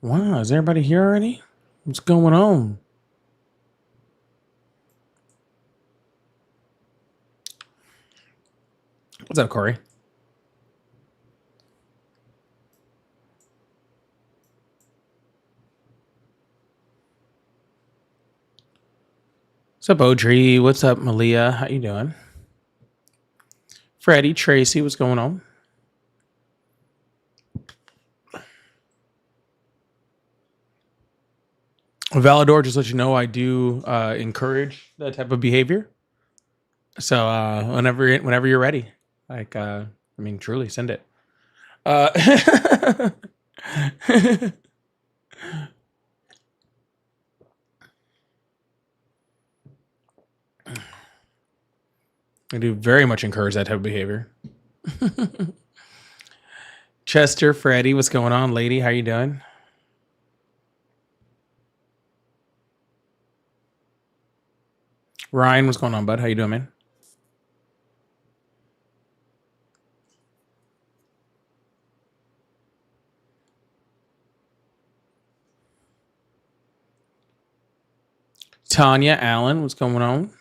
Wow, is everybody here already? What's going on? What's up, Corey? What's up, Audrey? What's up, Malia? How you doing? Freddie, Tracy, what's going on? Valador, just let you know I do encourage that type of behavior. So whenever you're ready, truly send it. I do very much encourage that type of behavior. Chester, Freddie, what's going on? Lady, how you doing? Ryan, what's going on, bud? How you doing, man? Tanya, Allen, what's going on?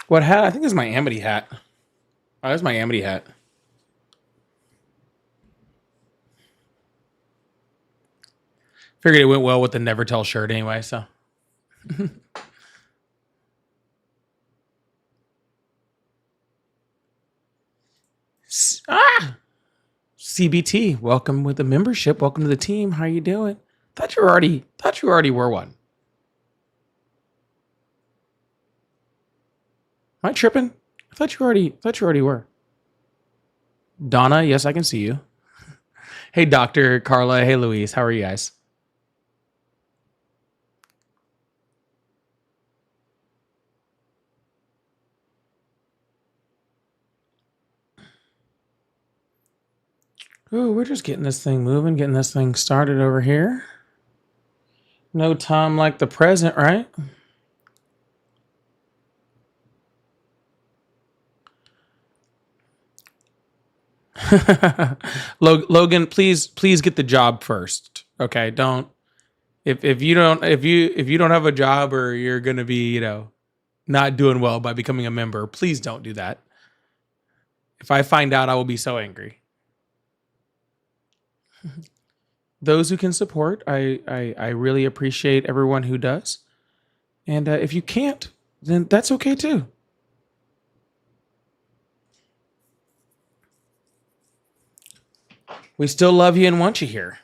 What hat? I think it's my Amity hat. Oh, that's my Amity hat. Figured it went well with the Never Tell shirt anyway, so. CBT, welcome with the membership. Welcome to the team. How you doing? Thought you already were one. Am I tripping? I thought you already were. Donna, yes, I can see you. Hey, Dr. Carla. Hey, Louise. How are you guys? Ooh, we're just getting this thing moving, getting this thing started over here. No time like the present, right? Logan, please get the job first. Okay, don't if you don't have a job or you're gonna be not doing well by becoming a member, please don't do that. If I find out, I will be so angry. Those who can support, I really appreciate everyone who does. And if you can't, then that's okay too. We still love you and want you here.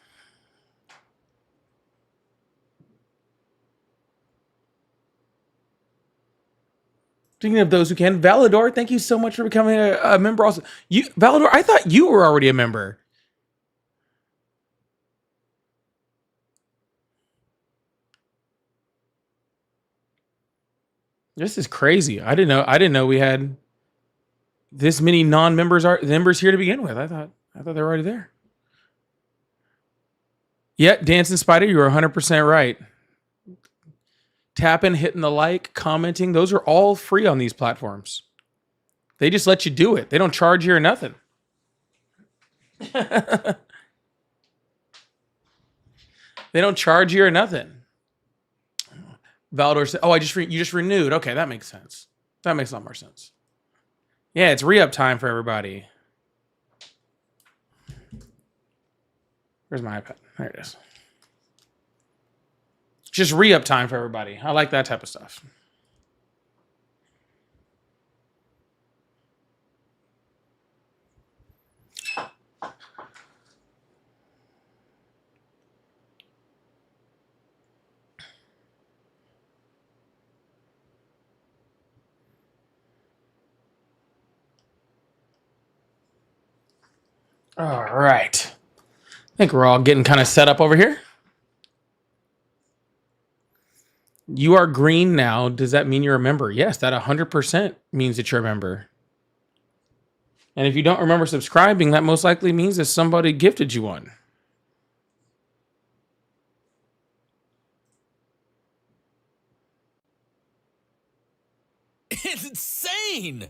Speaking of those who can, Valador, thank you so much for becoming a member. Also, Valador, I thought you were already a member. This is crazy. I didn't know we had this many non-members here to begin with. I thought they were already there. Yeah, Dancing Spider, you were 100% right. Tapping, hitting the like, commenting, those are all free on these platforms. They just let you do it. They don't charge you or nothing. They don't charge you or nothing. Valdor said, "Oh, you just renewed. Okay, that makes sense. That makes a lot more sense. Yeah, it's re-up time for everybody." Where's my iPad? There it is. Just re-up time for everybody. I like that type of stuff. All right. I think we're all getting kind of set up over here. You are green now. Does that mean you're a member? Yes, that 100% means that you're a member. And if you don't remember subscribing, that most likely means that somebody gifted you one. It's insane.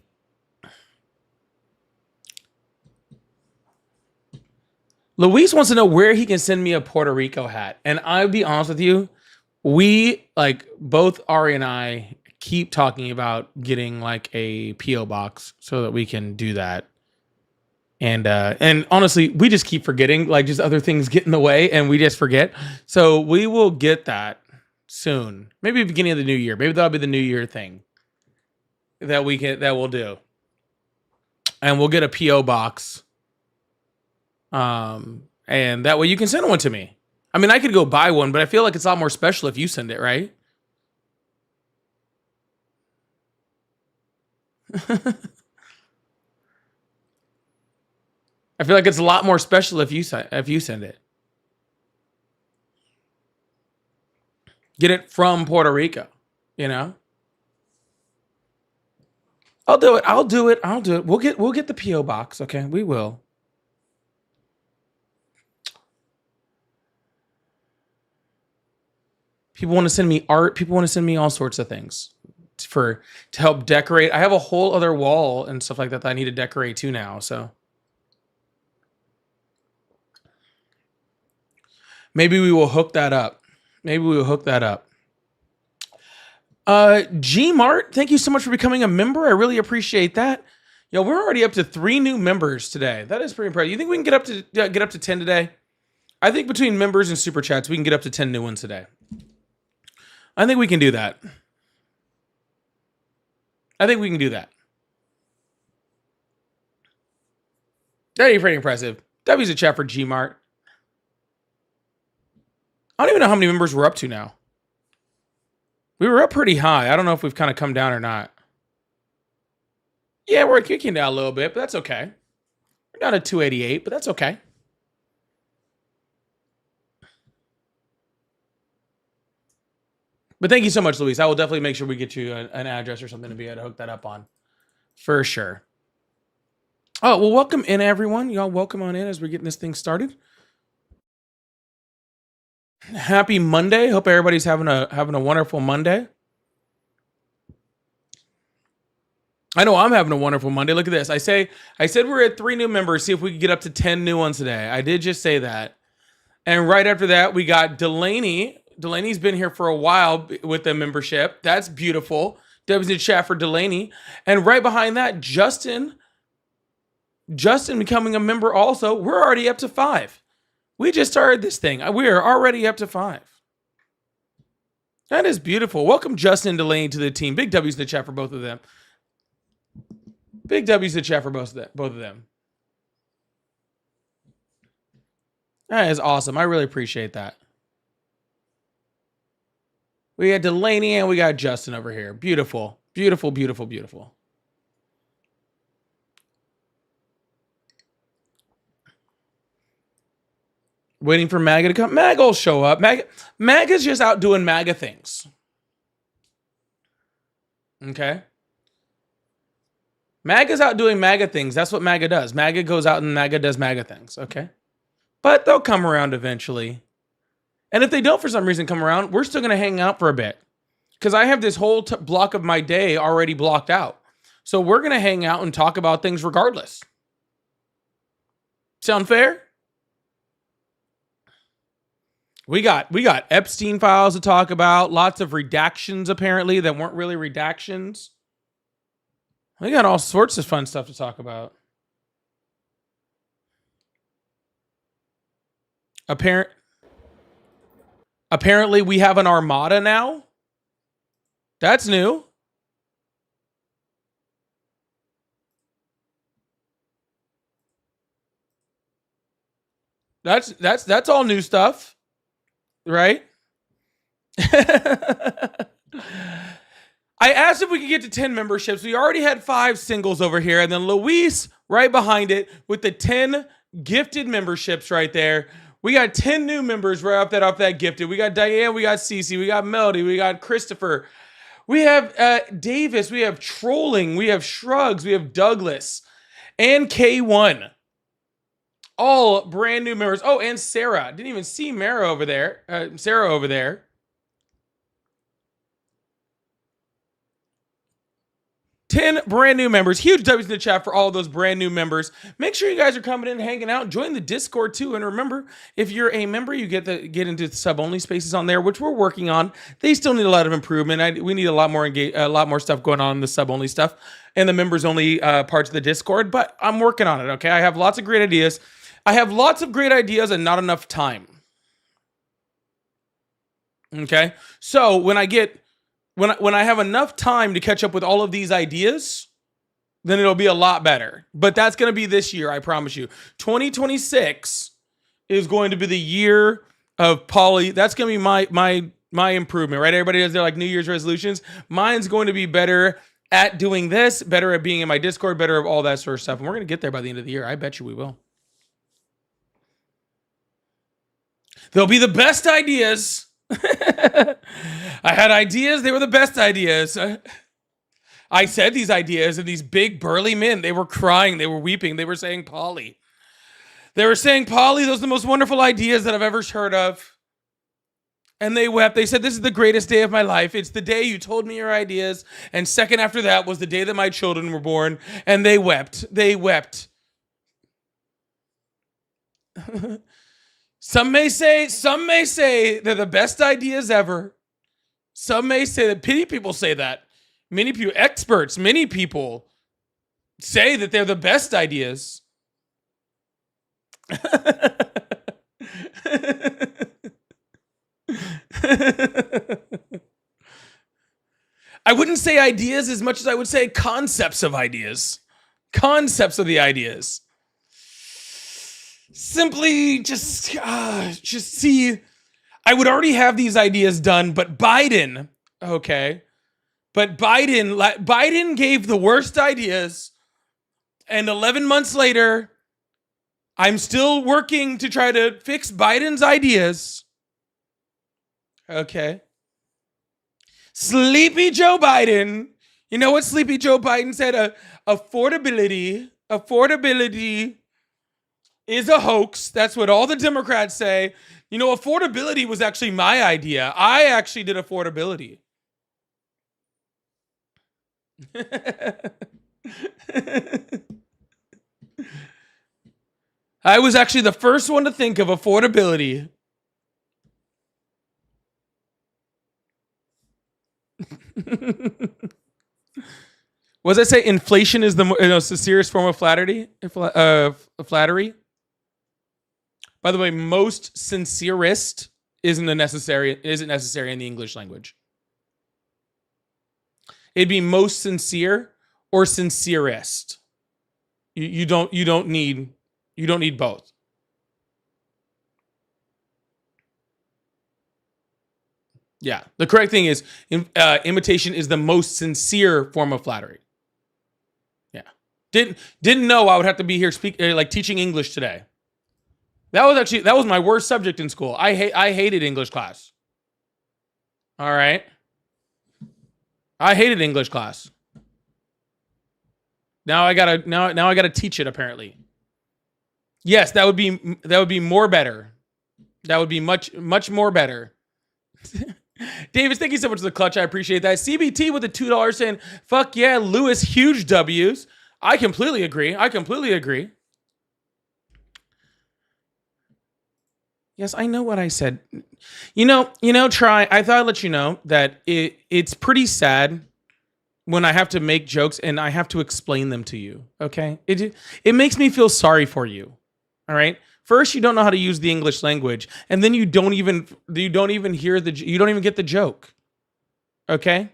Luis wants to know where he can send me a Puerto Rico hat. And I'll be honest with you, we, like, both Ari and I keep talking about getting like a PO box so that we can do that. And honestly, we just keep forgetting, like, just other things get in the way and we just forget. So we will get that soon. Maybe beginning of the new year. Maybe that'll be the new year thing that we'll do. And we'll get a PO box. And that way you can send one to me. I mean, I could go buy one, but I feel like it's a lot more special if you send it, right? I feel like it's a lot more special if you send it. Get it from Puerto Rico, you know? I'll do it. We'll get the PO box, okay? We will. People want to send me art. People want to send me all sorts of things to help decorate. I have a whole other wall and stuff like that I need to decorate too now. So maybe we will hook that up. Gmart, thank you so much for becoming a member. I really appreciate that. Yo, we're already up to 3 new members today. That is pretty impressive. You think we can get up to 10 today? I think between members and super chats, we can get up to 10 new ones today. I think we can do that. That'd be pretty impressive. W's a chat for Gmart. I don't even know how many members we're up to now. We were up pretty high. I don't know if we've kind of come down or not. Yeah, we're kicking down a little bit, but that's okay. We're down at 288, but that's okay. But thank you so much, Luis. I will definitely make sure we get you an address or something to be able to hook that up on. For sure. Oh, well, welcome in, everyone. Y'all welcome on in as we're getting this thing started. Happy Monday. Hope everybody's having a wonderful Monday. I know I'm having a wonderful Monday. Look at this. I said we're at 3 new members. See if we can get up to 10 new ones today. I did just say that. And right after that, we got Delaney. Delaney's been here for a while with the membership. That's beautiful. W's in chat for Delaney. And right behind that, Justin becoming a member also. We're already up to 5. We just started this thing. We are already up to 5. That is beautiful. Welcome Justin and Delaney to the team. Big W's in the chat for both of them. Big W's in the chat for both of them. That is awesome. I really appreciate that. We got Delaney and we got Justin over here. Beautiful. Beautiful, beautiful, beautiful. Waiting for MAGA to come. MAGA will show up. MAGA's just out doing MAGA things. Okay? MAGA's out doing MAGA things. That's what MAGA does. MAGA goes out and MAGA does MAGA things. Okay? But they'll come around eventually. And if they don't for some reason come around, we're still going to hang out for a bit. Because I have this whole block of my day already blocked out. So we're going to hang out and talk about things regardless. Sound fair? We got Epstein files to talk about. Lots of redactions, apparently, that weren't really redactions. We got all sorts of fun stuff to talk about. Apparently, we have an armada now. That's new. That's all new stuff, right? I asked if we could get to 10 memberships. We already had 5 singles over here, and then Luis right behind it with the 10 gifted memberships right there. We got 10 new members right off that gifted. We got Diane, we got Cece, we got Melody, we got Christopher. We have Davis, we have Trolling, we have Shrugs, we have Douglas, and K1. All brand new members. Oh, and Sarah. Didn't even see Sarah over there. 10 brand new members. Huge W's in the chat for all of those brand new members. Make sure you guys are coming in, hanging out, join the Discord too. And remember, if you're a member, you get into sub-only spaces on there, which we're working on. They still need a lot of improvement. We need a lot more stuff going on in the sub-only stuff and the members-only parts of the Discord. But I'm working on it. Okay, I have lots of great ideas. I have lots of great ideas and not enough time. Okay, so when I have enough time to catch up with all of these ideas, then it'll be a lot better. But that's going to be this year, I promise you. 2026 is going to be the year of Polly. That's going to be my improvement, right? Everybody has their like New Year's resolutions. Mine's going to be better at doing this, better at being in my Discord, better at all that sort of stuff. And we're going to get there by the end of the year. I bet you we will. They'll be the best ideas. I had ideas. They were the best ideas. I said these ideas, and these big burly men, they were crying. They were weeping. They were saying, Polly. They were saying, Polly, those are the most wonderful ideas that I've ever heard of. And they wept. They said, this is the greatest day of my life. It's the day you told me your ideas. And second after that was the day that my children were born. And they wept. They wept. Some may say they're the best ideas ever. Some may say that many people say that. Many people, experts, many people say that they're the best ideas. I wouldn't say ideas as much as I would say concepts of ideas. Concepts of the ideas. Simply just see, I would already have these ideas done, but Biden, okay, but Biden gave the worst ideas, and 11 months later, I'm still working to try to fix Biden's ideas. Okay. Sleepy Joe Biden. You know what Sleepy Joe Biden said? Affordability is a hoax. That's what all the Democrats say. You know, affordability was actually my idea. I actually did affordability. I was actually the first one to think of affordability. Was I say inflation is the serious form of flattery? Flattery. By the way, most sincerest isn't necessary in the English language. It'd be most sincere or sincerest. You don't need both. Yeah, the correct thing is imitation is the most sincere form of flattery. Yeah, didn't know I would have to be here teaching English today. That was my worst subject in school. I hated English class. All right, I hated English class. Now I gotta teach it apparently. Yes, that would be more better. That would be much more better. Davis, thank you so much for the clutch. I appreciate that. CBT with the $2 saying, fuck yeah, Lewis, huge W's. I completely agree. Yes, I know what I said. You know, Try, I thought I'd let you know that it's pretty sad when I have to make jokes and I have to explain them to you, okay? It makes me feel sorry for you, all right? First, you don't know how to use the English language, and then you don't even get the joke. Okay?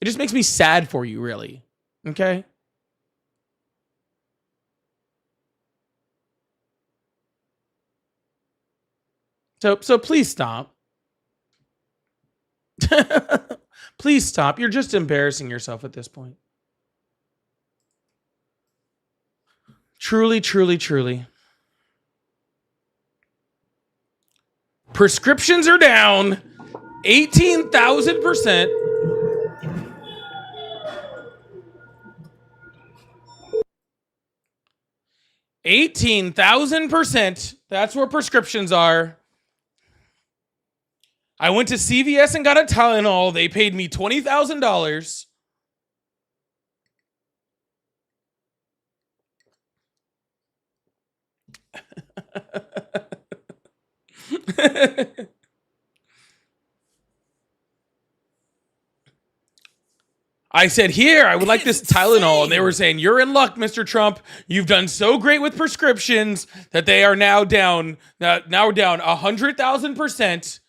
It just makes me sad for you, really. Okay? So please stop. Please stop. You're just embarrassing yourself at this point. Truly, truly, truly. Prescriptions are down 18,000%. $18,000%. That's where prescriptions are. I went to CVS and got a Tylenol. They paid me $20,000. I said, here, I would like this Tylenol. And they were saying, you're in luck, Mr. Trump. You've done so great with prescriptions that they are now down 100,000%.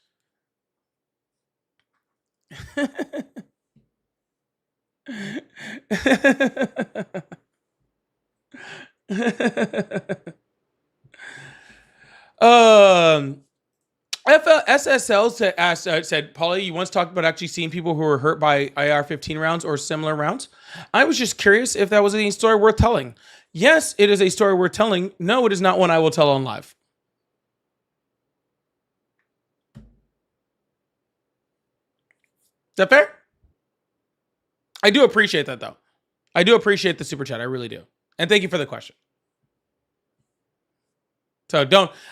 SSL said, Paulie, you once talked about actually seeing people who were hurt by IR-15 rounds or similar rounds. I was just curious if that was any story worth telling. Yes, it is a story worth telling. No, it is not one I will tell on live. Is that fair? I do appreciate that, though. I do appreciate the super chat. I really do. And thank you for the question. So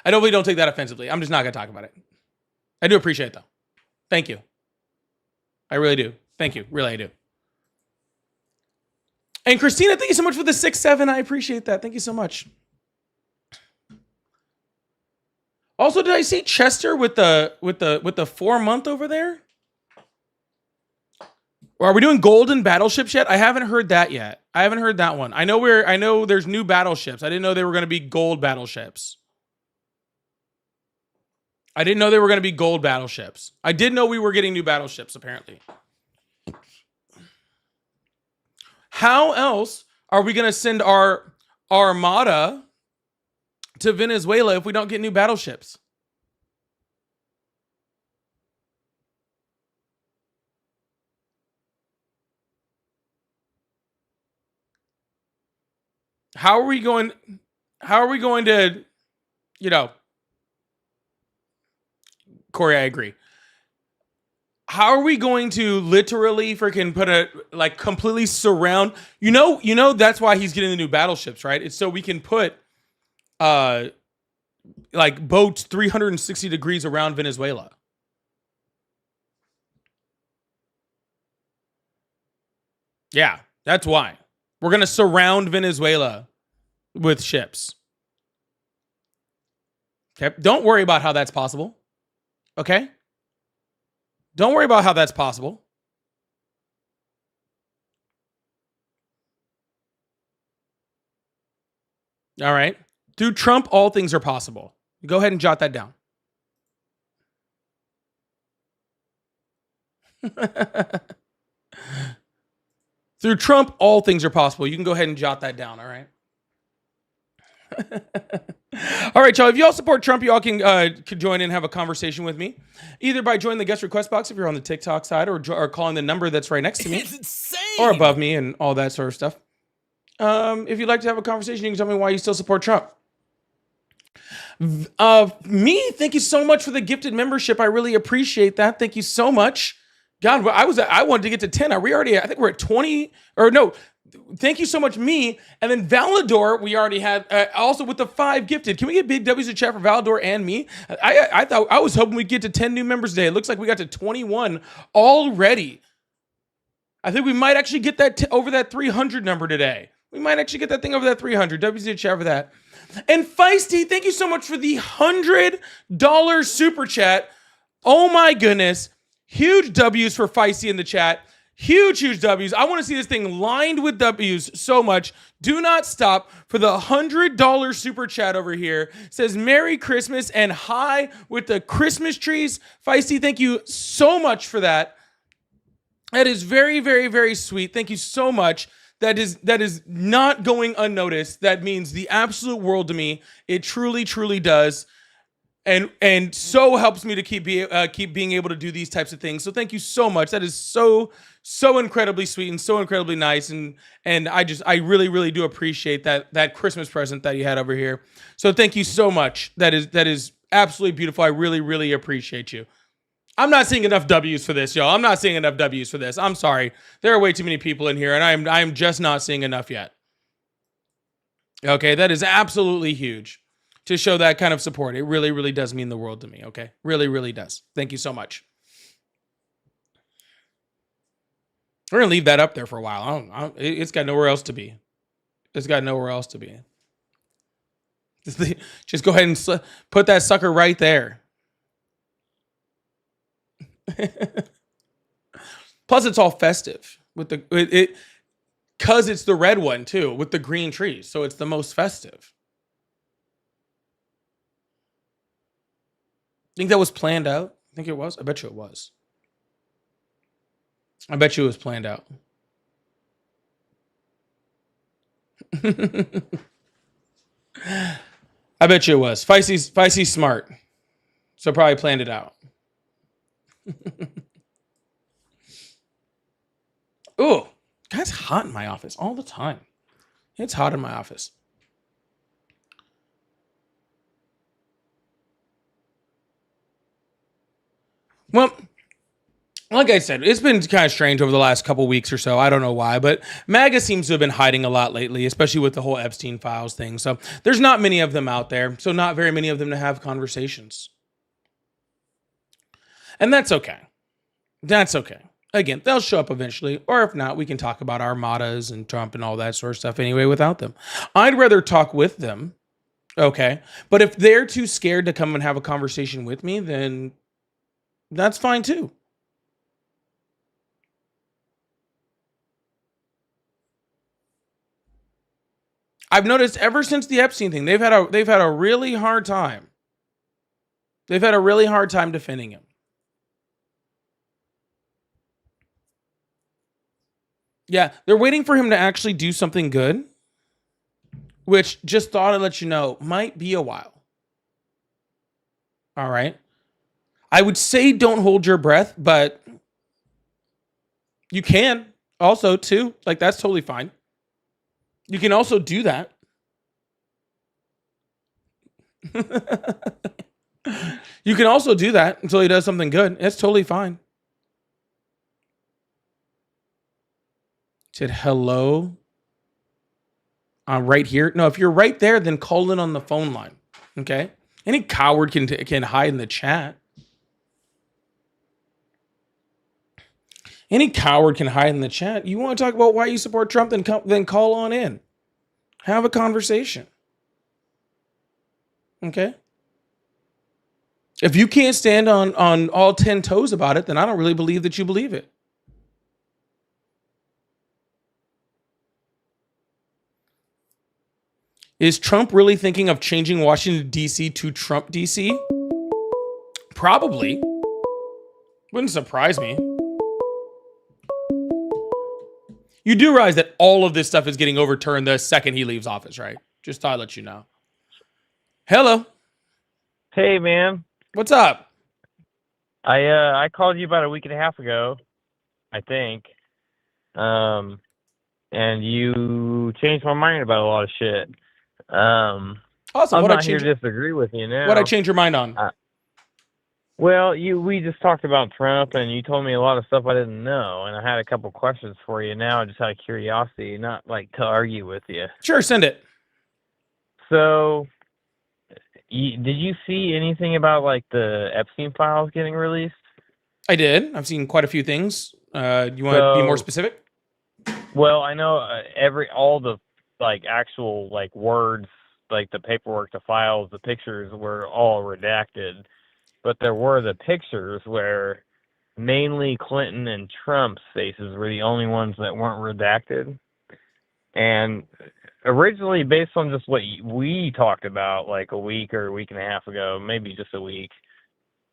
I really don't take that offensively. I'm just not going to talk about it. I do appreciate it, though. Thank you. I really do. Thank you. Really, I do. And Christina, thank you so much for the 6-7. I appreciate that. Thank you so much. Also, did I see Chester with the 4-month over there? Or are we doing golden battleships yet? I haven't heard that yet. I haven't heard that one. I know there's new battleships. I didn't know they were going to be gold battleships. I didn't know they were going to be gold battleships. I did know we were getting new battleships, apparently. How else are we going to send our armada to Venezuela if we don't get new battleships? How are we going to, Corey, I agree. How are we going to literally freaking put completely surround? You know that's why he's getting the new battleships, right? It's so we can put boats 360 degrees around Venezuela. Yeah, that's why. We're going to surround Venezuela with ships. Okay, don't worry about how that's possible. Okay? Don't worry about how that's possible. All right. Through Trump, all things are possible. Go ahead and jot that down. Through Trump, all things are possible. You can go ahead and jot that down, all right? All right, y'all. If you all support Trump, you all can join in and have a conversation with me, either by joining the guest request box if you're on the TikTok side, or calling the number that's right next to me, it's insane, or above me, and all that sort of stuff. If you'd like to have a conversation, you can tell me why you still support Trump. Me, thank you so much for the gifted membership. I really appreciate that. Thank you so much. God, I wanted to get to 10. Are we already? I think we're at 20. Or no. Thank you so much, me. And then Valador, we already had, also with the 5 gifted. Can we get big W's in chat for Valador and me? I was hoping we'd get to 10 new members today. It looks like we got to 21 already. I think we might actually get that over that 300 number today. We might actually get that thing over that 300. W's in chat for that. And Feisty, thank you so much for the $100 super chat. Oh my goodness. Huge W's for Feisty in the chat. Huge W's. I want to see this thing lined with W's so much. Do not stop for the $100 super chat over here. It says Merry Christmas and hi with the Christmas trees. Feisty, thank you so much for that. That is very, very, very sweet. Thank you so much. That is not going unnoticed. That means the absolute world to me. It truly, truly does. And so helps me to keep being able to do these types of things. So thank you so much. That is so incredibly sweet and so incredibly nice. And I really, really do appreciate that Christmas present that you had over here. So thank you so much. That is absolutely beautiful. I really, really appreciate you. I'm not seeing enough W's for this, y'all. I'm not seeing enough W's for this. I'm sorry. There are way too many people in here, and I'm just not seeing enough yet. Okay, that is absolutely huge. To show that kind of support. It really, really does mean the world to me, okay? Really, really does. Thank you so much. We're going to leave that up there for a while. It's got nowhere else to be. It's got nowhere else to be. Just go ahead and put that sucker right there. Plus, it's all festive with it because it's the red one too with the green trees, so it's the most festive. Think that was planned out? I think it was. I bet you it was. I bet you it was planned out. I bet you it was. Feisty smart. So probably planned it out. Ooh, it's hot in my office all the time. It's hot in my office. Well, like I said, it's been kind of strange over the last couple weeks or so. I don't know why, but MAGA seems to have been hiding a lot lately, especially with the whole Epstein files thing. So there's not many of them out there. So not very many of them to have conversations. And that's okay. That's okay. Again, they'll show up eventually, or if not, we can talk about armadas and Trump and all that sort of stuff anyway without them. I'd rather talk with them, okay? But if they're too scared to come and have a conversation with me, then that's fine too. I've noticed ever since the Epstein thing, they've had a really hard time. They've had a really hard time defending him. Yeah, they're waiting for him to actually do something good, which just thought I'd let you know might be a while. All right. I would say don't hold your breath, but you can also too. Like that's totally fine. You can also do that. You can also do that until he does something good. It's totally fine. Said hello. Right here. No, if you're right there, then call in on the phone line. Okay. Any coward can hide in the chat. Any coward can hide in the chat. You want to talk about why you support Trump? Then call on in. Have a conversation. Okay. If you can't stand on all 10 toes about it, then I don't really believe that you believe it. Is Trump really thinking of changing Washington, D.C. to Trump, D.C.? Probably. Wouldn't surprise me. You do realize that all of this stuff is getting overturned the second he leaves office, right? Just thought I'd let you know. Hello. Hey, man. What's up? I called you about a week and a half ago, I think. And you changed my mind about a lot of shit. Awesome. I'm not here to disagree with you now. What'd I change your mind on? Well, we just talked about Trump, and you told me a lot of stuff I didn't know, and I had a couple questions for you now, just out of curiosity, not like to argue with you. Sure, send it. So, did you see anything about like the Epstein files getting released? I did. I've seen quite a few things. You want to be more specific? Well, I know all the like actual like words, like the paperwork, the files, the pictures were all redacted. But there were the pictures where mainly Clinton and Trump's faces were the only ones that weren't redacted. And originally, based on just what we talked about like a week or a week and a half ago, maybe just a week,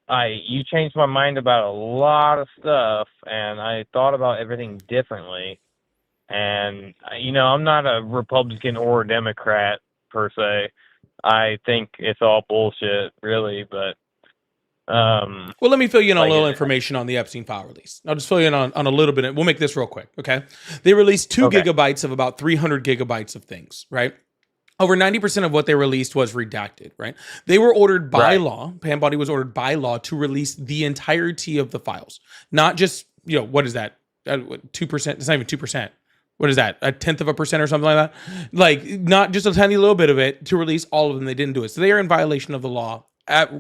you changed my mind about a lot of stuff, and I thought about everything differently. And, I'm not a Republican or a Democrat per se. I think it's all bullshit, really, but well, let me fill you in on a little information on the Epstein file release. I'll just fill you in on a little bit. We'll make this real quick, okay? They released 2 gigabytes of about 300 gigabytes of things, right? Over 90% of what they released was redacted, right? They were ordered by law. Pam Bondi was ordered by law to release the entirety of the files, not just, what is that? 2%? It's not even 2%. What is that? 0.1% or something like that? Like, not just a tiny little bit of it to release all of them. They didn't do it. So they are in violation of the law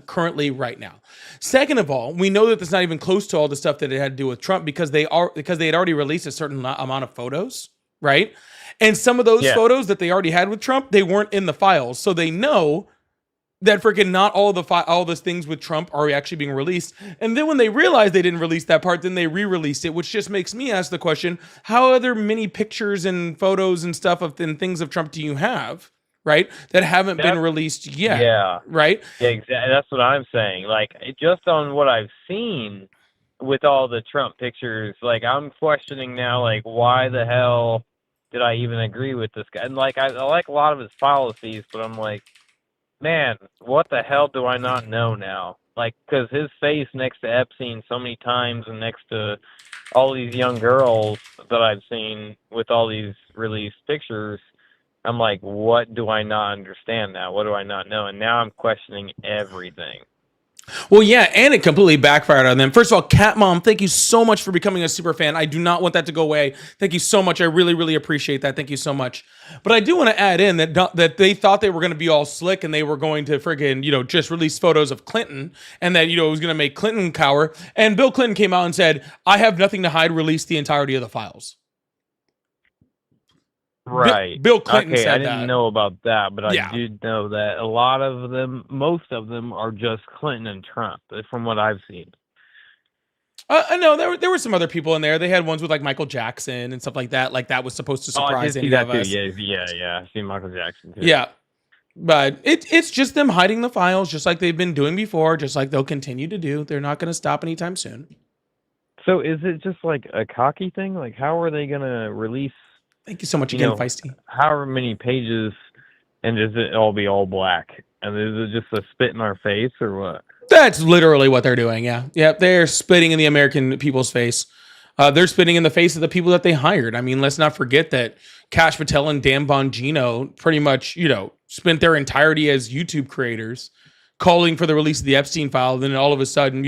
currently right now. Second of all, we know that it's not even close to all the stuff that it had to do with Trump because they had already released a certain amount of photos, right? And some of those Yeah. photos that they already had with Trump, they weren't in the files. So they know that freaking not all those things with Trump are actually being released. And then when they realized they didn't release that part, then they re-released it, which just makes me ask the question: how other many pictures and photos and stuff of and things of Trump do you have, right, that haven't been released yet, Yeah. right? Yeah, exactly. That's what I'm saying. Like, just on what I've seen with all the Trump pictures, like, I'm questioning now, like, why the hell did I even agree with this guy? And like, I like a lot of his policies, but I'm like, man, what the hell do I not know now? Like, because his face next to Epstein so many times, and next to all these young girls that I've seen with all these released pictures, I'm like, what do I not understand now? What do I not know? And now I'm questioning everything. Well, yeah, and it completely backfired on them. First of all, Cat Mom, thank you so much for becoming a super fan. I do not want that to go away. Thank you so much. I really, really appreciate that. Thank you so much. But I do want to add in that they thought they were going to be all slick and they were going to friggin', just release photos of Clinton, and that, it was going to make Clinton cower. And Bill Clinton came out and said, I have nothing to hide, release the entirety of the files. Right. Bill Clinton Okay, said I didn't that. know about that, but Yeah. I did know that a lot of them, most of them, are just Clinton and Trump, from what I've seen. No, there were some other people in there. They had ones with like Michael Jackson and stuff like that. Like that was supposed to Oh, I surprise did see any that of too. us. Yeah. I've seen Michael Jackson too. Yeah. But it's just them hiding the files, just like they've been doing before, just like they'll continue to do. They're not going to stop anytime soon. So is it just like a cocky thing? Like, how are they going to release, Thank you so much again, Feisty. however many pages, and does it all be all black? And is it just a spit in our face, or what? That's literally what they're doing. Yeah. Yeah. They're spitting in the American people's face. They're spitting in the face of the people that they hired. I mean, let's not forget that Kash Patel and Dan Bongino pretty much, spent their entirety as YouTube creators calling for the release of the Epstein file. Then all of a sudden,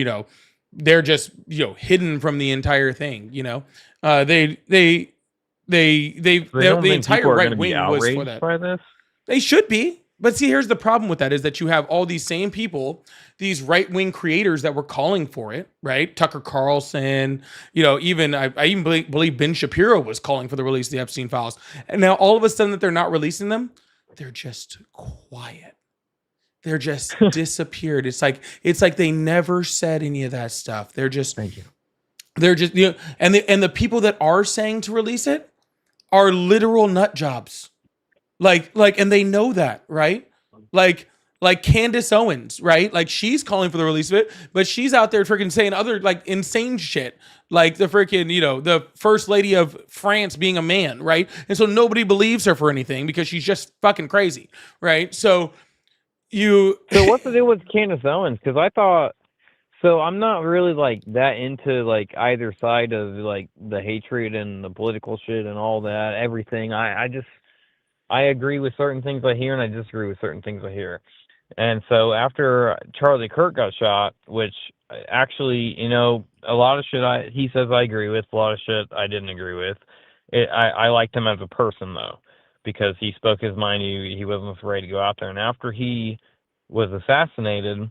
they're just, hidden from the entire thing. The entire right wing was for that. By this? They should be. But see, here's the problem with that is that you have all these same people, these right-wing creators that were calling for it, right? Tucker Carlson, even I even believe Ben Shapiro was calling for the release of the Epstein files. And now all of a sudden that they're not releasing them, they're just quiet. They're just disappeared. It's like they never said any of that stuff. They're just, thank you. They're just, and the people that are saying to release it are literal nut jobs. And they know that, right? Like Candace Owens, right? Like she's calling for the release of it, but she's out there freaking saying other like insane shit. Like the freaking, the first lady of France being a man, right? And so nobody believes her for anything because she's just fucking crazy, right? So what's the deal with Candace Owens? Because I thought, so I'm not really like that into like either side of like the hatred and the political shit and all that, everything. I agree with certain things I hear, and I disagree with certain things I hear. And so after Charlie Kirk got shot, which actually, a lot of shit he says I agree with, a lot of shit I didn't agree with. I liked him as a person, though, because he spoke his mind. He wasn't afraid to go out there. And after he was assassinated,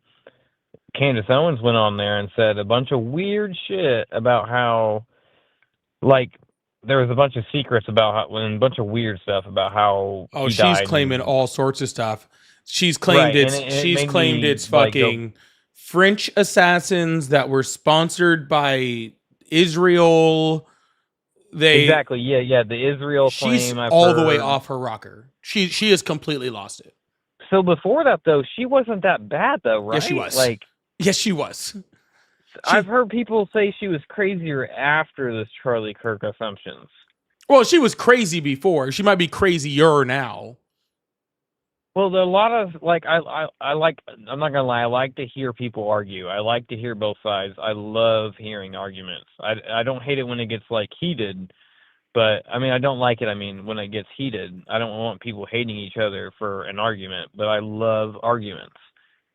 Candace Owens went on there and said a bunch of weird shit about how, like, there was a bunch of secrets about how, and a bunch of weird stuff about how. Oh, she's claiming all sorts of stuff. She's claimed it's fucking French assassins that were sponsored by Israel. Exactly, yeah. The Israel claim. She's all the way off her rocker. She has completely lost it. So before that, though, she wasn't that bad, though, right? Yes, she was. Yes, she was. I've heard people say she was crazier after this Charlie Kirk assumptions. Well, she was crazy before. She might be crazier now. Well, a lot of I like. I'm not gonna lie. I like to hear people argue. I like to hear both sides. I love hearing arguments. I don't hate it when it gets like heated, but I mean I don't like it. I mean when it gets heated, I don't want people hating each other for an argument. But I love arguments,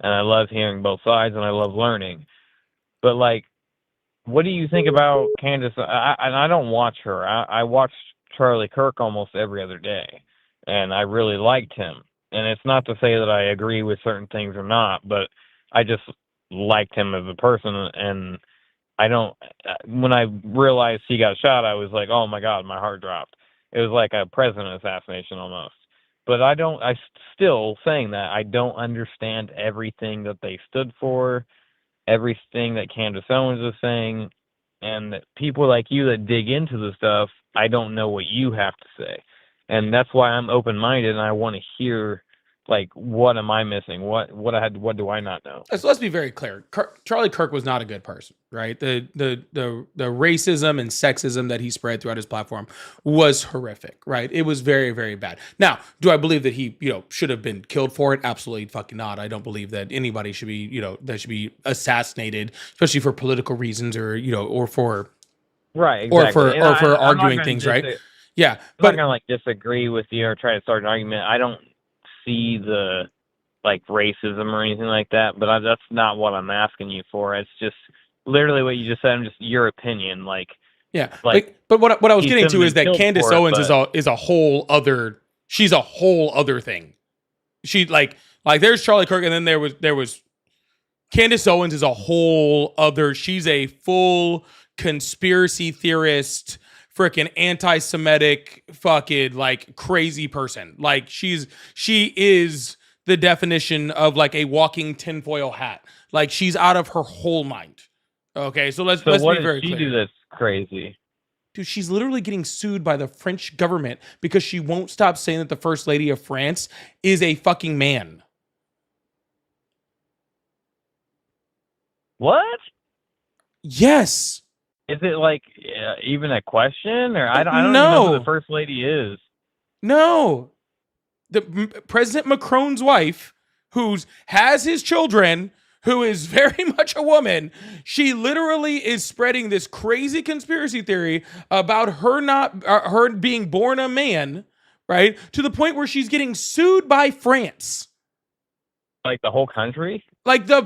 and I love hearing both sides, and I love learning. But like, what do you think about Candace? I don't watch her. I watch Charlie Kirk almost every other day, and I really liked him. And it's not to say that I agree with certain things or not, but I just liked him as a person. And I don't. When I realized he got shot, I was like, oh my god, my heart dropped. It was like a president assassination almost. But still saying that I don't understand everything that they stood for, everything that Candace Owens is saying, and that people like you that dig into the stuff, I don't know what you have to say. And that's why I'm open-minded and I want to hear, like, what am I missing? What do I not know? So let's be very clear. Charlie Kirk was not a good person, right? The racism and sexism that he spread throughout his platform was horrific, right? It was very, very bad. Now, do I believe that he, should have been killed for it? Absolutely fucking not. I don't believe that anybody should be, that should be assassinated, especially for political reasons or, or for right, exactly. or for arguing things, right? Yeah, I'm not gonna like disagree with you or try to start an argument. I don't see the like racism or anything like that, but that's not what I'm asking you for. It's just literally what you just said. I'm just your opinion, like. Yeah, but what I was getting to is that Candace Owens it, is a whole other. She's a whole other thing. She like there's Charlie Kirk, and then there was Candace Owens is a whole other. She's a full conspiracy theorist, freaking anti-Semitic, fucking like crazy person. Like she is the definition of like a walking tinfoil hat. Like she's out of her whole mind. Okay, so let's be very clear. What did she do that's crazy? Dude, she's literally getting sued by the French government because she won't stop saying that the First Lady of France is a fucking man. What? Yes. Is it like even a question, or I don't even No. know who the First Lady is? No. President Macron's wife, who has his children, who is very much a woman, she literally is spreading this crazy conspiracy theory about her being born a man, right? To the point where she's getting sued by France. Like the whole country? Like the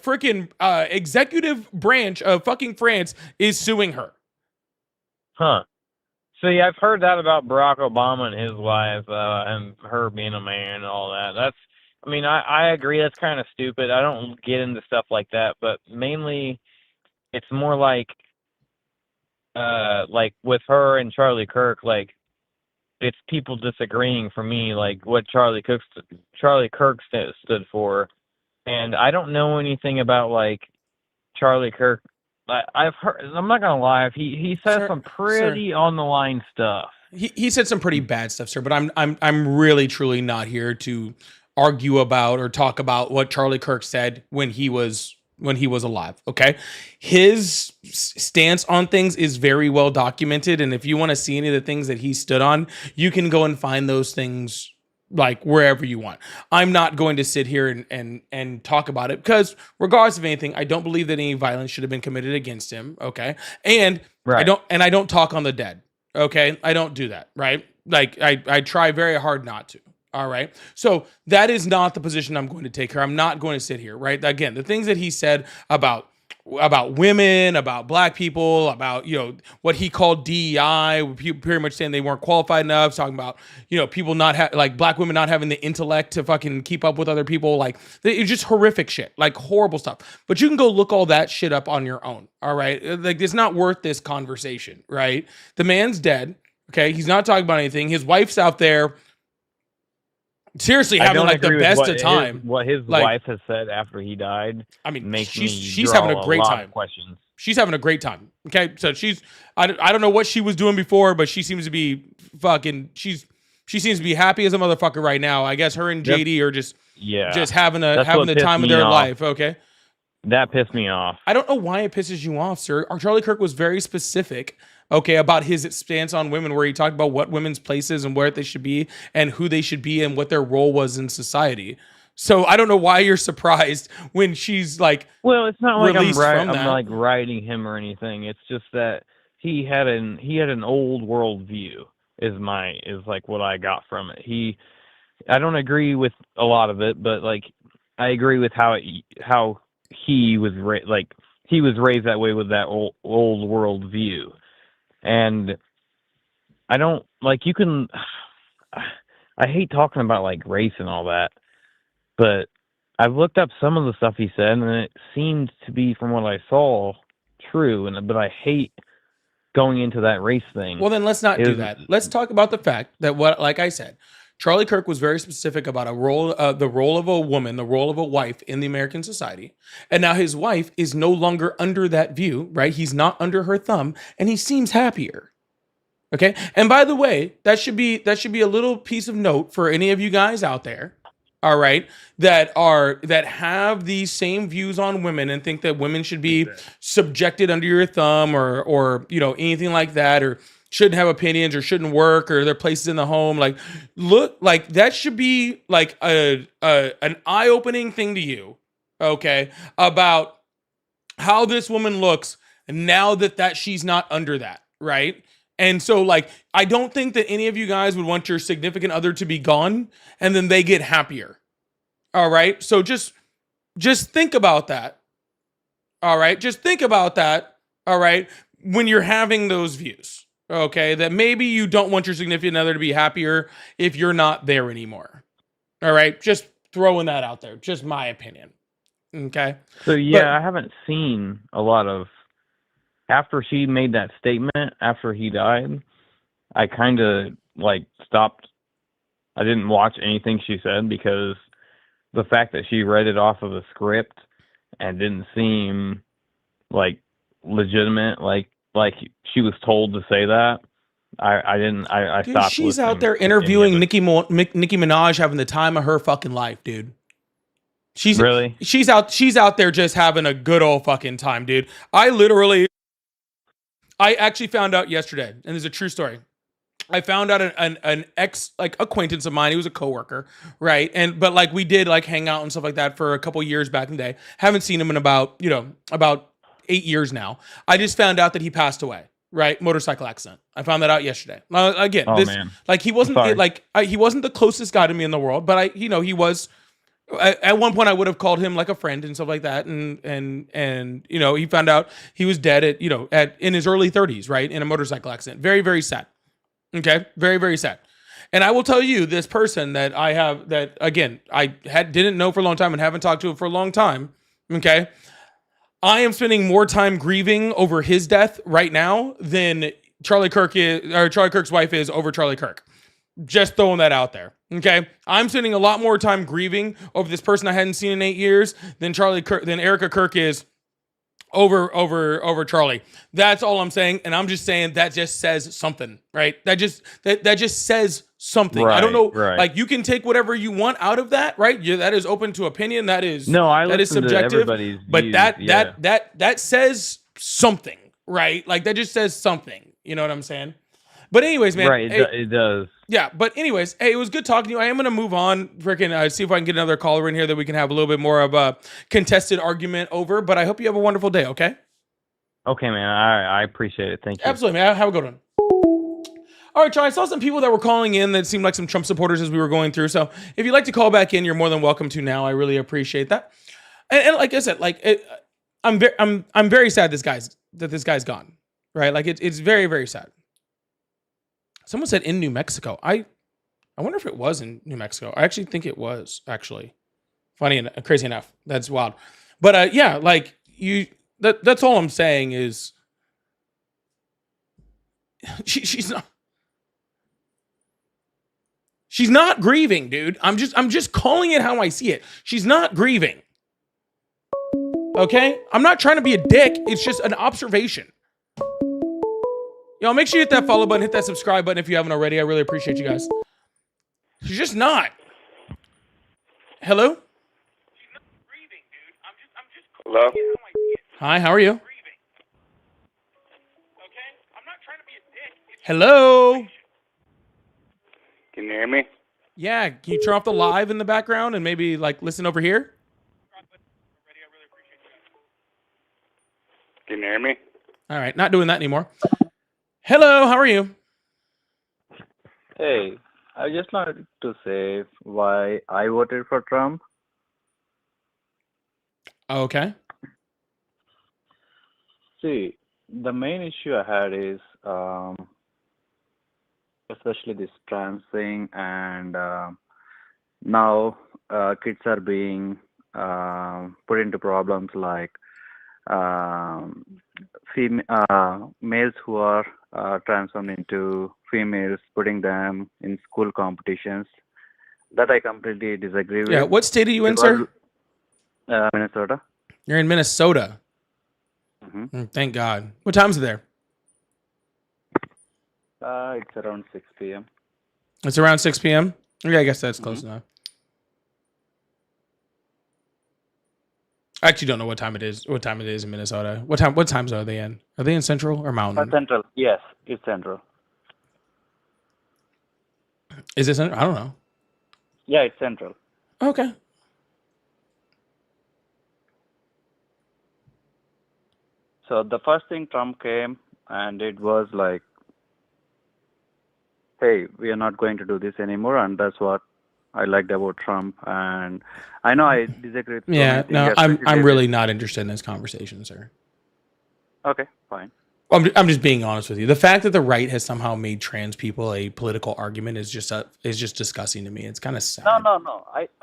freaking executive branch of fucking France is suing her. Huh. See, I've heard that about Barack Obama and his wife, and her being a man and all that. I agree that's kind of stupid. I don't get into stuff like that, but mainly it's more like with her and Charlie Kirk, like it's people disagreeing for me, like what Charlie Kirk stood for. And I don't know anything about like Charlie Kirk. I've heard. I'm not gonna lie. He said some pretty on the line stuff. He said some pretty bad stuff, sir. But I'm really truly not here to argue about or talk about what Charlie Kirk said when he was alive. Okay, his stance on things is very well documented, and if you want to see any of the things that he stood on, you can go and find those things like wherever you want. I'm not going to sit here and talk about it because regardless of anything, I don't believe that any violence should have been committed against him. Okay. And right. I don't talk on the dead. Okay. I don't do that. Right. Like I try very hard not to. All right. So that is not the position I'm going to take here. I'm not going to sit here. Right. Again, the things that he said about women, about black people, about, what he called DEI, people pretty much saying they weren't qualified enough, talking about, people not like black women not having the intellect to fucking keep up with other people. Like it's just horrific shit, like horrible stuff. But you can go look all that shit up on your own. All right. Like it's not worth this conversation. Right. The man's dead. Okay. He's not talking about anything. His wife's out there seriously having like the best of time. What his wife has said after he died. I mean, she's having a great time. Questions. She's having a great time. Okay, so I don't know what she was doing before, but she seems to be fucking. She seems to be happy as a motherfucker right now. I guess her and JD are just having the time of their life. Okay, that pissed me off. I don't know why it pisses you off, sir. Charlie Kirk was very specific. Okay, about his stance on women, where he talked about what women's places and where they should be and who they should be and what their role was in society. So I don't know why you're surprised when she's like, well, it's not like I'm like writing him or anything. It's just that he had an old world view is like what I got from it. I don't agree with a lot of it, but like I agree with how he was he was raised that way with that old world view. And I don't like I hate talking about like race and all that, but I've looked up some of the stuff he said and it seemed to be, from what I saw, true. But I hate going into that race thing. Well, then let's not do that. Let's talk about the fact that like I said, Charlie Kirk was very specific about the role of a woman, the role of a wife in the American society. And now his wife is no longer under that view, right? He's not under her thumb, and he seems happier. Okay. And by the way, that should be a little piece of note for any of you guys out there. All right, that have these same views on women and think that women should be subjected under your thumb or anything like that, or shouldn't have opinions or shouldn't work or their places in the home. Like, look, like that should be like an eye-opening thing to you, okay, about how this woman looks now that she's not under that, right? And so, like, I don't think that any of you guys would want your significant other to be gone and then they get happier. All right? So just think about that. All right? Just think about that. All right? When you're having those views, okay? That maybe you don't want your significant other to be happier if you're not there anymore. All right? Just throwing that out there. Just my opinion. Okay? So, yeah, I haven't seen a lot of... After she made that statement, after he died, I kind of, like, stopped. I didn't watch anything she said because the fact that she read it off of a script and didn't seem, like, legitimate, like she was told to say that, I dude, stopped. She's out there interviewing Nicki Minaj, having the time of her fucking life, dude. She's out there just having a good old fucking time, dude. I actually found out yesterday, and there's a true story. I found out an ex acquaintance of mine. He was a coworker, right? But like we did like hang out and stuff like that for a couple years back in the day. Haven't seen him in about 8 years now. I just found out that he passed away. Right, motorcycle accident. I found that out yesterday. Again, man. Like he wasn't he wasn't the closest guy to me in the world, but he was. At one point, I would have called him like a friend and stuff like that, and he found out he was dead in his early 30s, right, in a motorcycle accident. Very, very sad. Okay, very, very sad. And I will tell you, this person that I have, that again I didn't know for a long time and haven't talked to him for a long time. Okay, I am spending more time grieving over his death right now than Charlie Kirk's wife is over Charlie Kirk. Just throwing that out there. Okay. I'm spending a lot more time grieving over this person I hadn't seen in 8 years than Erica Kirk is over Charlie. That's all I'm saying. And I'm just saying that just says something, right? That just says something. Right, I don't know. Right. Like you can take whatever you want out of that, right? That is open to opinion. That is subjective. But views, that says something, right? Like that just says something. You know what I'm saying? But anyways, man. Right, it does. Yeah, but anyways, hey, it was good talking to you. I am going to move on, freaking see if I can get another caller in here that we can have a little bit more of a contested argument over. But I hope you have a wonderful day, okay? Okay, man. I appreciate it. Thank you. Absolutely, man. Have a good one. All right, Charlie, I saw some people that were calling in that seemed like some Trump supporters as we were going through. So if you'd like to call back in, you're more than welcome to now. I really appreciate that. And like I said, I'm very sad this guy's gone, right? Like it's very, very sad. Someone said in New Mexico. I wonder if it was in New Mexico. I actually think it was, actually. Funny and crazy enough. That's wild. But yeah, like that's all I'm saying is she's not grieving, dude. I'm just calling it how I see it. She's not grieving. Okay? I'm not trying to be a dick. It's just an observation. Y'all, make sure you hit that follow button, hit that subscribe button if you haven't already. I really appreciate you guys. She's just not. Hello? She's not grieving, dude. I'm just Hello? Hi, how are you? Okay? I'm not trying to be a dick. Hello? Can you hear me? Yeah, can you turn off the live in the background and maybe like listen over here? Can you hear me? All right, not doing that anymore. Hello, how are you? Hey, I just wanted to say why I voted for Trump. Okay. See, the main issue I had is especially this trans thing, and now kids are being put into problems like males who are transformed into females, putting them in school competitions. That I completely disagree Yeah. with What state are you in, because sir? Minnesota. You're in Minnesota. Hmm. Thank God. What time's it there? It's around 6 p.m. It's around 6 p.m. Yeah, I guess that's Hmm. close enough. I actually don't know what time it is. What time it is in Minnesota? What times are they in? Are they in Central or Mountain? Central. Yes, it's Central. Is it Central? I don't know. Yeah, it's Central. Okay. So the first thing Trump came and it was like, hey, we are not going to do this anymore, and that's what I liked about Trump. And I know I disagree with so Yeah. many things, No, I'm especially really with. not interested in this conversation, sir. Okay, fine. I'm just being honest with you. The fact that the right has somehow made trans people a political argument is just disgusting to me. It's kind of sad.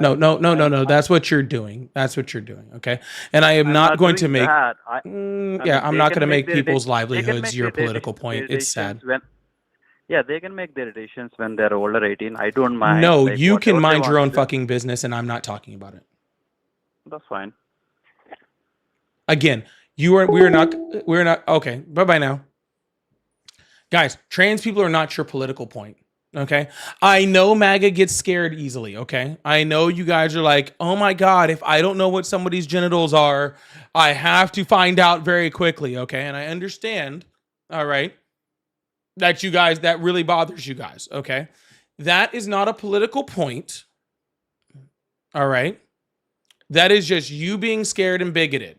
No. No. That's what you're doing. That's what you're doing. Okay. And I am I'm not not going to doing make. that. I Yeah, mean, I'm they not going can to make make their people's they can livelihoods make your their political point. their It's decisions sad. when. Yeah, they can make their decisions when they're older 18. I don't mind. No, Like you can whatever they mind your want to own do. fucking business, and I'm not talking about it. That's fine. Again, we're not okay. Bye bye now. Guys, trans people are not your political point. Okay. I know MAGA gets scared easily. Okay. I know you guys are like, oh my God, if I don't know what somebody's genitals are, I have to find out very quickly. Okay. And I understand. All right. That really bothers you guys. Okay. That is not a political point. All right. That is just you being scared and bigoted.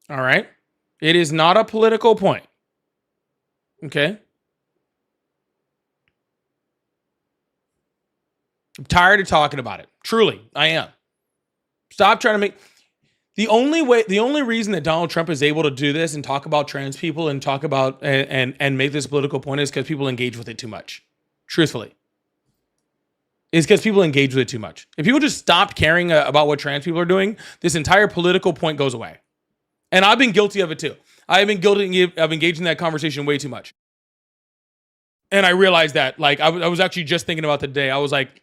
All right. It is not a political point. Okay. I'm tired of talking about it. Truly, I am. Stop trying to make the only reason that Donald Trump is able to do this and talk about trans people and talk about and make this a political point is because people engage with it too much. Truthfully. Is because people engage with it too much. If people just stopped caring about what trans people are doing, this entire political point goes away. And I've been guilty of it too. I've been guilty of engaging in that conversation way too much. And I realized that, like, I was actually just thinking about the day. I was like,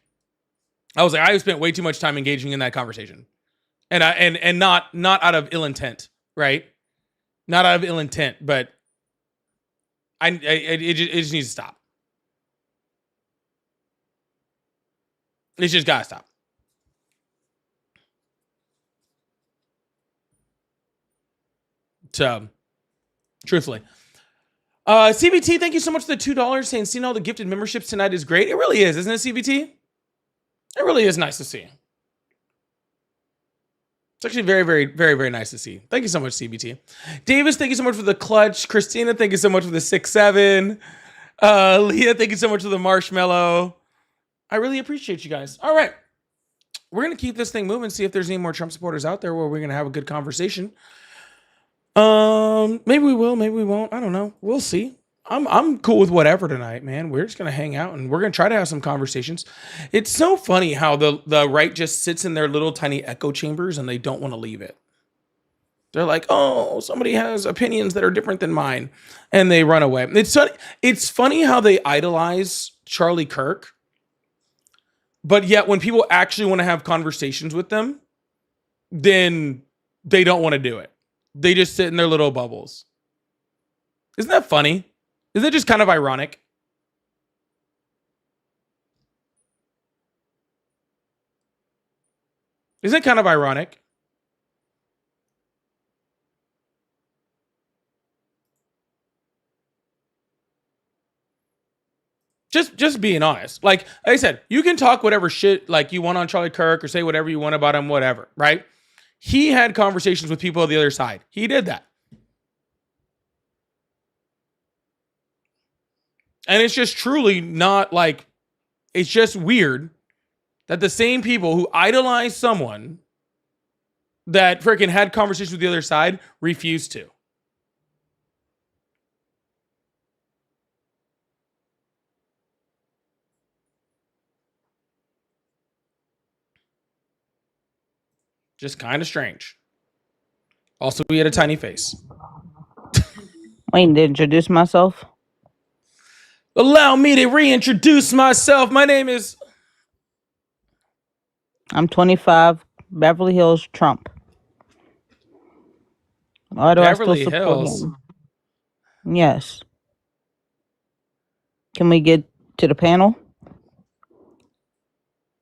I spent way too much time engaging in that conversation, and not out of ill intent, right? Not out of ill intent, but it just needs to stop. It's just gotta stop. So, truthfully, CBT, thank you so much for the $2. Saying seeing all the gifted memberships tonight is great. It really is, isn't it, CBT? It really is nice to see. It's actually very, very, very, very nice to see. Thank you so much, CBT. Davis, thank you so much for the clutch. Christina, thank you so much for the 6-7. Leah, thank you so much for the marshmallow. I really appreciate you guys. All right. We're going to keep this thing moving, see if there's any more Trump supporters out there where we're going to have a good conversation. Maybe we will, maybe we won't. I don't know. We'll see. I'm cool with whatever tonight, man. We're just gonna hang out and we're gonna try to have some conversations. It's so funny how the right just sits in their little tiny echo chambers and they don't want to leave it. They're like, oh, somebody has opinions that are different than mine, and they run away. It's funny how they idolize Charlie Kirk, but yet when people actually want to have conversations with them, then they don't want to do it. They just sit in their little bubbles. Isn't that funny? Isn't it just kind of ironic? Isn't it kind of ironic? Just being honest. Like I said, you can talk whatever shit like you want on Charlie Kirk or say whatever you want about him, whatever, right? He had conversations with people on the other side. He did that. And it's just truly not like, it's just weird that the same people who idolize someone that freaking had conversations with the other side refuse to. Just kind of strange. Also, he had a tiny face. Waiting to introduce myself. Allow me to reintroduce myself. My name is... I'm 25, Beverly Hills, Trump. Why do Beverly I still Hills. support him? Yes. Can we get to the panel?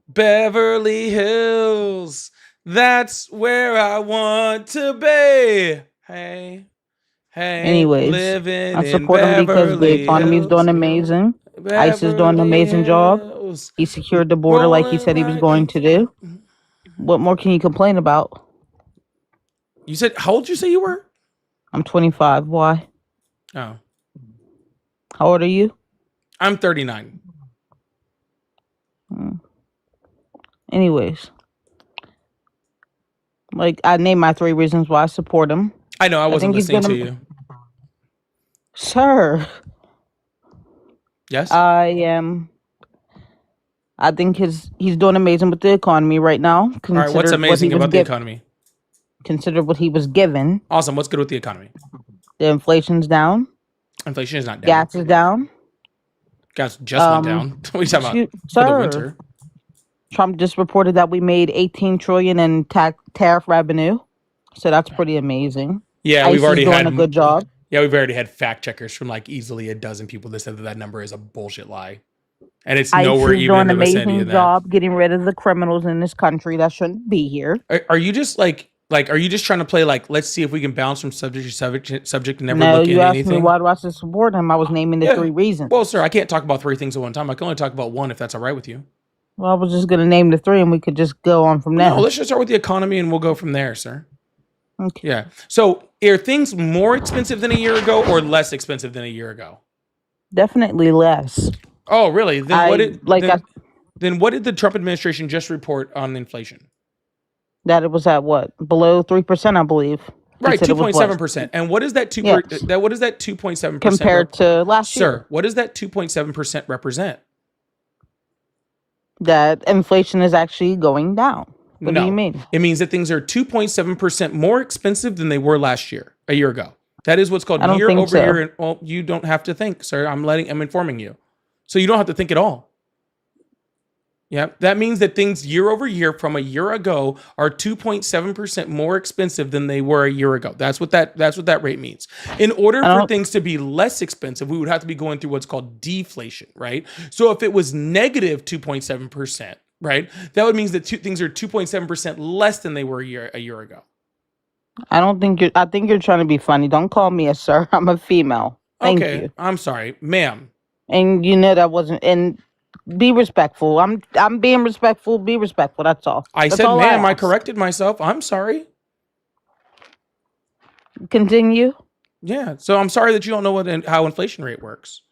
Beverly Hills. That's where I want to be. Hey. Anyways, living I in support him because the Beverly economy's Hills. doing amazing. ICE is doing an amazing job. He secured the border like he said he was going to do. What more can you complain about? You said, how old did you say you were? I'm 25. Why? Oh, How old are you? I'm 39. Anyways, like I named my 3 reasons why I support him. I know, I wasn't think he's listening to gonna- you. Sir, Yes? I think he's doing amazing with the economy right now. All right, what's Consider what he amazing was about the giv- economy? Consider what he was given. Awesome. What's good with the economy? The inflation's down. Inflation is not down. Gas is down. Gas just went down. What are you talking about? For the Sir, winter. Trump just reported that we made 18 trillion in tariff revenue. So that's pretty amazing. Yeah, ICE we've already is doing had a good job. Yeah, we've already had fact checkers from like easily a dozen people that said that that number is a bullshit lie, and it's ICE nowhere is even doing in an the vicinity amazing of that. job getting rid of the criminals in this country that shouldn't be here. Are you just like are you just trying to play like let's see if we can bounce from subject to subject and never No, look you into asked anything? me why do I support him. I was naming the Yeah. 3 reasons. Well, sir, I can't talk about 3 things at one time. I can only talk about one if that's all right with you. Well, I was just gonna name the 3 and we could just go on from there. No, let's just start with the economy and we'll go from there, sir. Okay. Yeah. So, are things more expensive than a year ago or less expensive than a year ago? Definitely less. Oh, really? Then what did the Trump administration just report on inflation? That it was at what? Below 3%, I believe. He Right, said it was less 2.7%. And what is that Yes. what is that 2.7% compared to last year. Sir, what does that 2.7% represent? That inflation is actually going down. What do No. you mean? It means that things are 2.7% more expensive than they were a year ago. That is what's called I don't year think over so. year. Well, you don't have to think, sir. I'm informing you. So you don't have to think at all. Yeah, that means that things year over year from a year ago are 2.7% more expensive than they were a year ago. That's what that rate means. In order I for don't- things to be less expensive, we would have to be going through what's called deflation, right? So if it was negative 2.7%, right, that would mean that things are 2.7% less than they were a year ago. I think you're trying to be funny. Don't call me a sir. I'm a female. Thank Okay, you. I'm sorry, ma'am. And you know that wasn't. And be respectful. I'm being respectful. Be respectful. That's all. I That's said, all ma'am. I ask. corrected myself. I'm sorry. Continue. Yeah. So I'm sorry that you don't know how inflation rate works.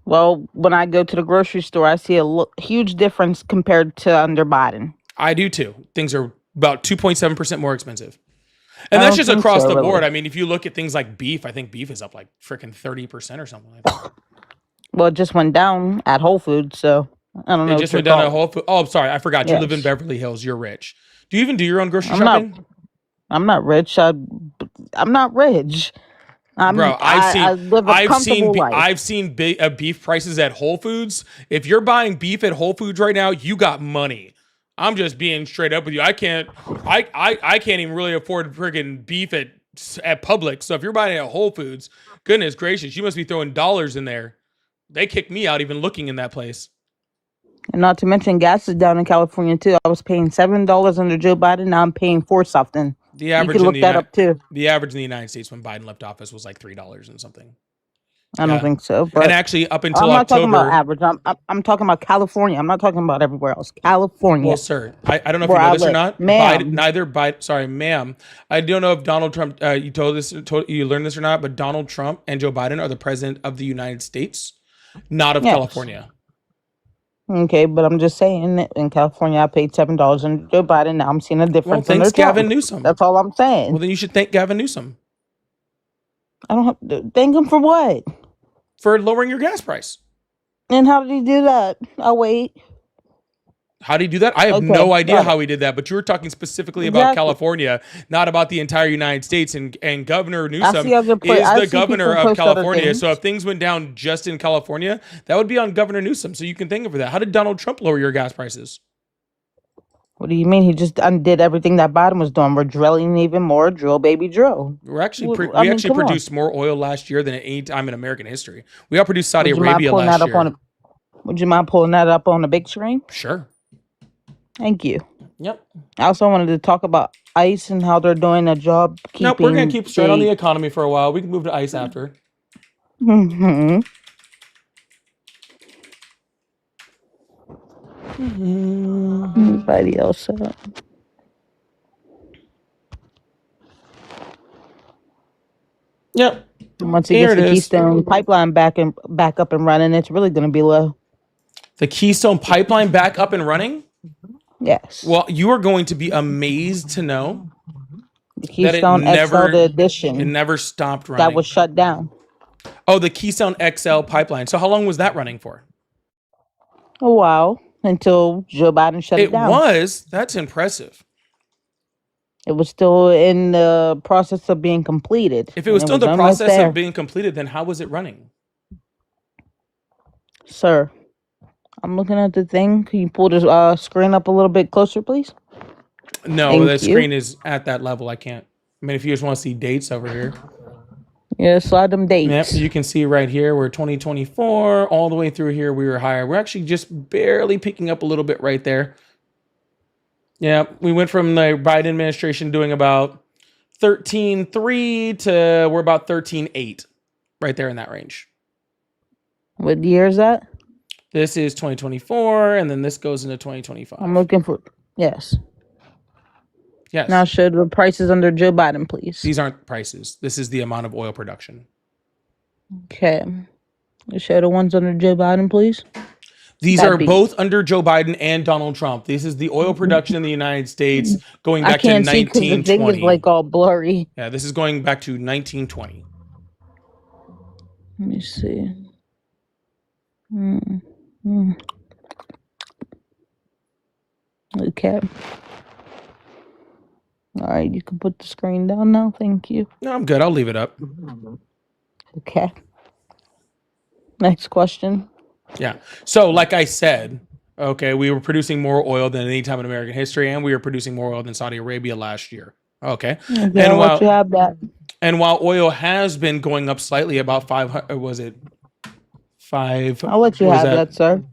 Well, when I go to the grocery store, I see a huge difference compared to under Biden. I do too. Things are about 2.7% more expensive. And I that's don't just think across so, the board. really. I mean, if you look at things like beef, I think beef is up like freaking 30% or something like that. Well, it just went down at Whole Foods, so I don't know. It what just you're went down a calling. Whole Food. Oh, I'm sorry. I forgot. You live in Yes. Beverly Hills. You're rich. Do you even do your own grocery I'm not- shopping? I'm not rich. I'm not rich. Bro, I live a comfortable life. I've seen beef prices at Whole Foods. If you're buying beef at Whole Foods right now, you got money. I'm just being straight up with you. I can't even really afford friggin' beef at Publix. So if you're buying it at Whole Foods, goodness gracious, you must be throwing dollars in there. They kicked me out even looking in that place. And not to mention, gas is down in California too. I was paying $7 under Joe Biden. Now I'm paying $4 something. The You average can look that up too. The average in the United States when Biden left office was like $3 and something. I don't Yeah. think so. But And actually, up until I'm not talking about October. average. I'm talking about California. I'm not talking about everywhere else. California. Well, sir, I don't know if Where you know I this or live. not. Ma'am. Sorry, ma'am. I don't know if Donald Trump, you learned this or not, but Donald Trump and Joe Biden are the president of the United States, not of Yes. California. Okay, but I'm just saying that in California, I paid $7 under Joe Biden. Now I'm seeing a Well, difference in thanks, their Gavin Trump. Newsom. That's all I'm saying. Well, then you should thank Gavin Newsom I don't have to thank him for what. for lowering your gas price. And how did he do that? I'll wait. How did he do that? I have Okay, no idea got it. how he did that, but you were talking specifically about Exactly. California, not about the entire United States. And Governor I Newsom see other is I the see governor people of post other California. So things. if things went down just in California, that would be on Governor Newsom. So you can think of that. How did Donald Trump lower your gas prices? What do you mean? He just undid everything that Biden was doing. We're drilling even more. Drill, baby, drill. We're actually I we mean, actually come on. produced more oil last year than at any time in American history. We outproduced Saudi Would you mind Arabia pulling last that up on year. Would you mind pulling that up on the big screen? Sure. Thank you. Yep. I also wanted to talk about ICE and how they're doing a job keeping. Nope. We're gonna keep straight on the economy for a while. We can move to ICE after. Mhm. Anybody else? Yep. Once he Here gets it the is. Keystone pipeline back up and running, it's really going to be low. The Keystone Pipeline back up and running. Yes. Well, you are going to be amazed to know the Keystone XL, the it addition never stopped running. that was shut down. Oh, the Keystone XL pipeline. So how long was that running for? A while until Joe Biden shut it down. That's impressive. It was still in the process of being completed. If it was and still in the almost process there. of being completed, then how was it running? Sir, I'm looking at the thing. Can you pull the screen up a little bit closer, please? No, Thank the you. screen is at that level. I can't. I mean, if you just want to see dates over here. Yeah, slide them dates. Yep, you can see right here, we're 2024, all the way through here, we were higher. We're actually just barely picking up a little bit right there. Yeah, we went from the Biden administration doing about 13.3 to we're about 13.8, right there in that range. What year is that? This is 2024, and then this goes into 2025. I'm looking for, yes. Yes. Now show the prices under Joe Biden, please. These aren't prices. This is the amount of oil production. Okay. Show the ones under Joe Biden, please. These That'd are be- both under Joe Biden and Donald Trump. This is the oil production in the United States going I back to can't see because the thing is 1920. like all blurry. Yeah, this is going back to 1920. Let me see. Okay. All right, you can put the screen down now. Thank you. No, I'm good. I'll leave it up. Okay. Next question. Yeah. So, like I said, okay, we were producing more oil than any time in American history, and we were producing more oil than Saudi Arabia last year. Okay. Okay, I'll let you have that. And while oil has been going up slightly, about 500, was it 5? I'll let you what was have that, sir.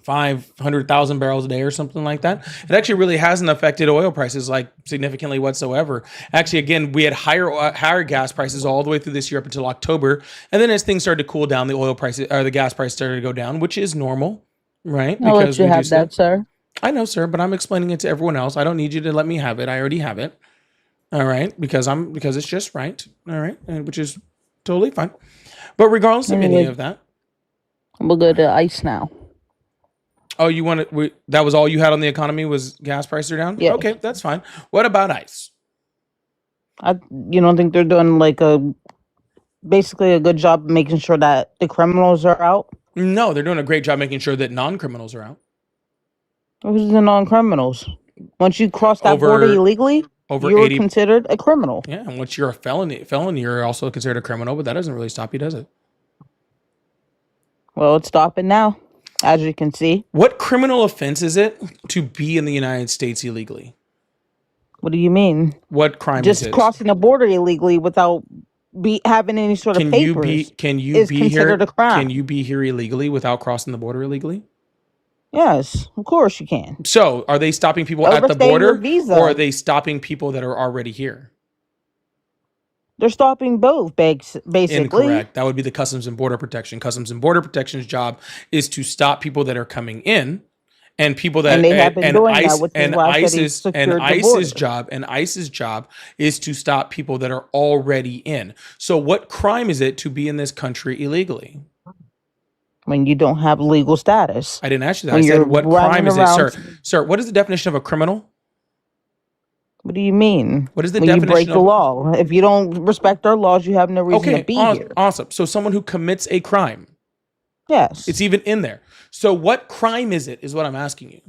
500,000 barrels a day or something like that. It actually really hasn't affected oil prices like significantly whatsoever. Actually, again, we had higher gas prices all the way through this year up until October, and then as things started to cool down, the oil prices or the gas price started to go down, which is normal, right? I'll let you have that, sir. I know, sir, but I'm explaining it to everyone else. I don't need you to let me have it. I already have it. All right, because it's just right. All right, and which is totally fine. But regardless of any of that, we'll go to ICE now. Oh, you want to? That was all you had on the economy was gas prices are down? Yeah. Okay, that's fine. What about ICE? You don't think they're doing like basically a good job making sure that the criminals are out? No, they're doing a great job making sure that non-criminals are out. Who's the non-criminals? Once you cross that border illegally, you're considered a criminal. Yeah, and once you're a felon, you're also considered a criminal, but that doesn't really stop you, does it? Well, it's stopping now, as you can see. What criminal offense is it to be in the United States illegally? What do you mean? What crime is it? Just crossing the border illegally without having any sort of papers. Can you be here? A crime. Can you be here illegally without crossing the border illegally? Yes, of course you can. So, are they stopping people at the border, or are they stopping people that are already here? They're stopping both, basically. Incorrect. That would be the Customs and Border Protection. Customs and Border Protection's job is to stop people that are coming in, and people that ICE's job is to stop people that are already in. So, what crime is it to be in this country illegally? When you don't have legal status. I didn't ask you that. I said, what crime is it, sir? Sir, what is the definition of a criminal? What do you mean? What is the definition? definition You break the law. If you don't respect our laws, you have no reason to be here. Awesome. So someone who commits a crime. Yes. It's even in there. So what crime is it, is what I'm asking you.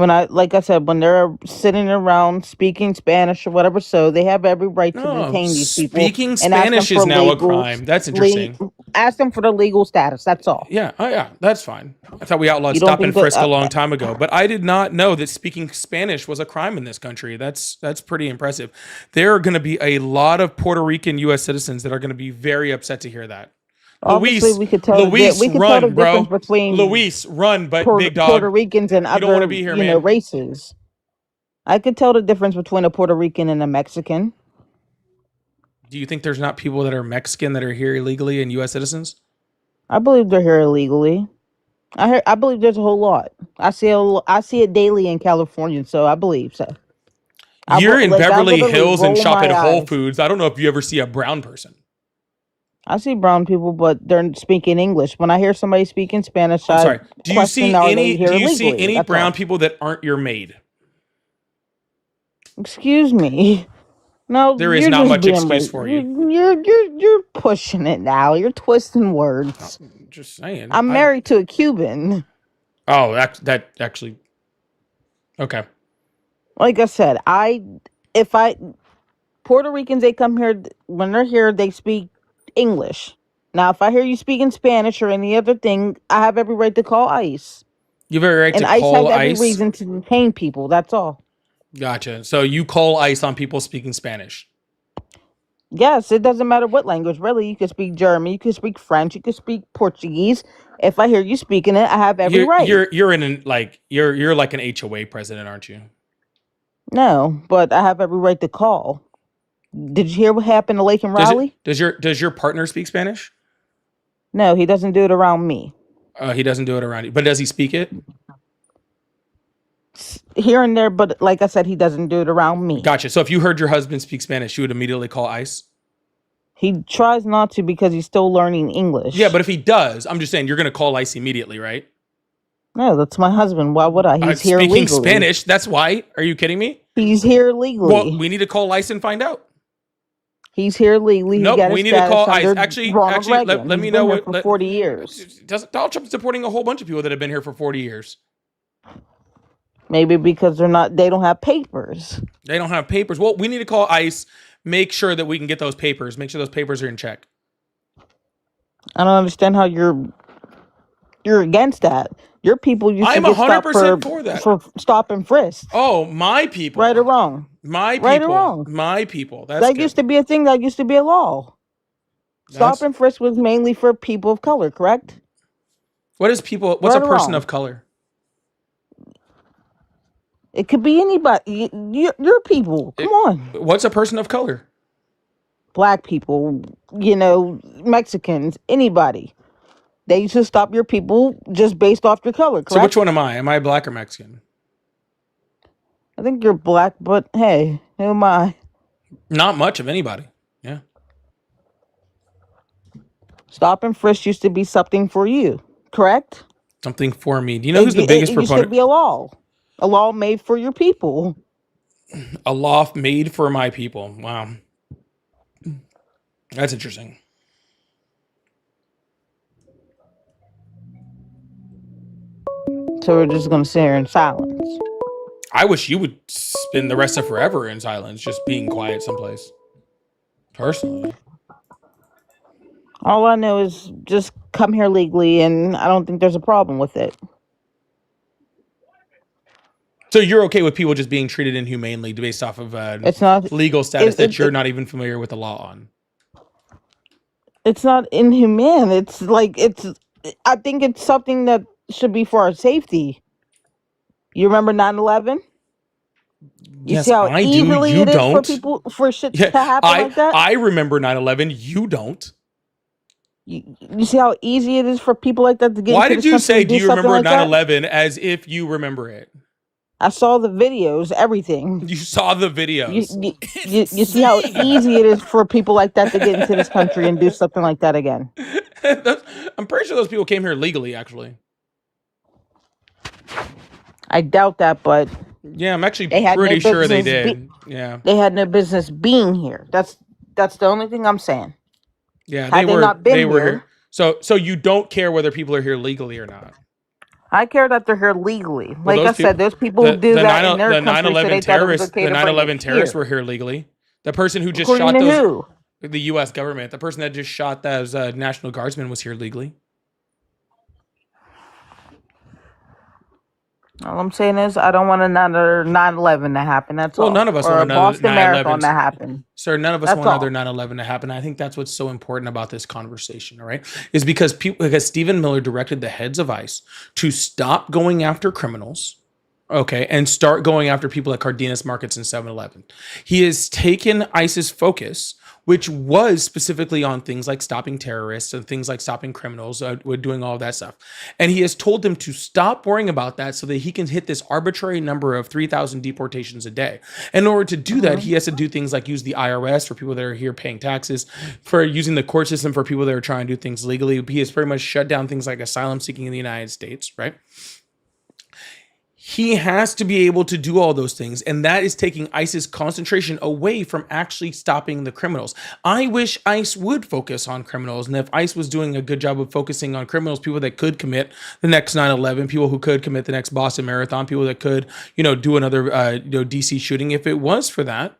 Like I said, when they're sitting around speaking Spanish or whatever, so they have every right to No, detain these people speaking and ask them Spanish is for now a legal, crime. That's interesting. ask them for the legal status. That's all. Yeah, oh yeah, that's fine. I thought we outlawed You don't stop and think that- frisk a long time ago, but I did not know that speaking Spanish was a crime in this country. That's pretty impressive. There are going to be a lot of Puerto Rican U.S. citizens that are going to be very upset to hear that. Obviously, Luis, we could tell. Luis, we could run, tell the bro. difference between Luis, run, but big dog. Puerto Ricans and you don't wanna other be here, you know man. races. I could tell the difference between a Puerto Rican and a Mexican. Do you think there's not people that are Mexican that are here illegally and U.S. citizens? I believe they're here illegally. I believe there's a whole lot. I see it daily in California, so I believe so. You're in I Beverly literally Hills and roll shop my at Whole eyes. Foods. I don't know if you ever see a brown person. I see brown people, but they're speaking English. When I hear somebody speaking Spanish, I'm sorry. Do you question, see are they any? here Do you see illegally? any That's brown all. people that aren't your maid? Excuse me. No, There is you're not just much being excuse like- for you. You're pushing it now. You're twisting words. Just saying. I'm married to a Cuban. Oh, that actually. Okay. Like I said, Puerto Ricans, they come here, when they're here, they speak English. Now, if I hear you speaking Spanish or any other thing, I have every right to call ICE. You have every right And to ICE call has every ICE. reason to detain people. That's all. Gotcha. So you call ICE on people speaking Spanish. Yes, it doesn't matter what language. Really, you could speak German, you could speak French, you could speak Portuguese. If I hear you speaking it, I have every right. You're in an you're like an HOA president, aren't you? No, but I have every right to call. Did you hear what happened to Lake and Raleigh? Does your partner speak Spanish? No, he doesn't do it around me. He doesn't do it around you, but does he speak it? Here and there, but like I said, he doesn't do it around me. Gotcha. So if you heard your husband speak Spanish, you would immediately call ICE? He tries not to because he's still learning English. Yeah, but if he does, I'm just saying you're going to call ICE immediately, right? No, that's my husband. Why would I? He's here speaking legally. Spanish. That's why. Are you kidding me? He's here legally. Well, we need to call ICE and find out. He's here legally. He Nope, got his we need to status call ICE. under Actually, Ronald let Reagan. me He's know been here what for 40 years. Donald Trump's deporting a whole bunch of people that have been here for 40 years. Maybe because they don't have papers. They don't have papers. Well, we need to call ICE, make sure that we can get those papers, make sure those papers are in check. I don't understand how you're against that. Your people used I'm to get stopped 100% for that. for stop and frisk. Oh, my people. Right or wrong? My people. Right or wrong? My people. That's That good. used to be a thing. That used to be a law. That's- Stop and frisk was mainly for people of color, correct? What is people? What's Right a or person wrong? of color? It could be anybody. Your people. Come on. What's a person of color? Black people, Mexicans, anybody. They used to stop your people just based off your color, correct? So which one am I? Am I black or Mexican? I think you're black, but hey, who am I? Not much of anybody. Yeah. Stop and frisk used to be something for you, correct? Something for me. Do you know who's the biggest It used to proponent? be a law made for your people. A law made for my people. Wow. That's interesting. So we're just gonna sit here in silence. I wish you would spend the rest of forever in silence, just being quiet someplace. Personally. All I know is just come here legally, and I don't think there's a problem with it. So you're okay with people just being treated inhumanely based off of It's not. legal status that it- you're it- not even familiar with the law on? It's not inhumane. It's like I think it's something that should be for our safety. You remember 9/11? You Yes, see how I do. easily You it is don't. for people for shit Yeah, to happen like that. I remember 9/11. You don't. You see how easy it is for people like that to get Why into did this you country say, and do you something remember like that? 9/11 as if you remember it? I saw the videos, everything. You saw the You, videos. you see how easy it is for people like that to get into this country and do something like that again. I'm pretty sure those people came here legally, actually. I doubt that, but Yeah, I'm actually They had no pretty sure they business did. Yeah. they had no business being here. That's the only thing I'm saying. Yeah, Had they not been they were here- here. So you don't care whether people are here legally or not. I care that they're here legally. Well, Like I those said, people, there's people who do that in their the country, so 9/11 they thought it was terrorists, okay the to nine bring it eleven terrorists here. were here legally. The person who just According shot to those, who? the U.S. government, the person that just shot those National Guardsmen was here legally. All I'm saying is, I don't want another 9/11 to happen. That's Well, all, none of us or want a another Boston Marathon 9/11. to happen. Sir, none of us That's want another all. 9/11 to happen. I think that's what's so important about this conversation, all right? Is because Stephen Miller directed the heads of ICE to stop going after criminals, okay, and start going after people at Cardenas Markets and 7-Eleven. He has taken ICE's focus, which was specifically on things like stopping terrorists and things like stopping criminals, with doing all of that stuff. And he has told them to stop worrying about that so that he can hit this arbitrary number of 3,000 deportations a day. In order to do that, he has to do things like use the IRS for people that are here paying taxes, for using the court system for people that are trying to do things legally. He has pretty much shut down things like asylum seeking in the United States, right? He has to be able to do all those things, and that is taking ICE's concentration away from actually stopping the criminals. I wish ICE would focus on criminals, and if ICE was doing a good job of focusing on criminals, people that could commit the next 9/11, people who could commit the next Boston Marathon, people that could, do another, DC shooting, if it was for that,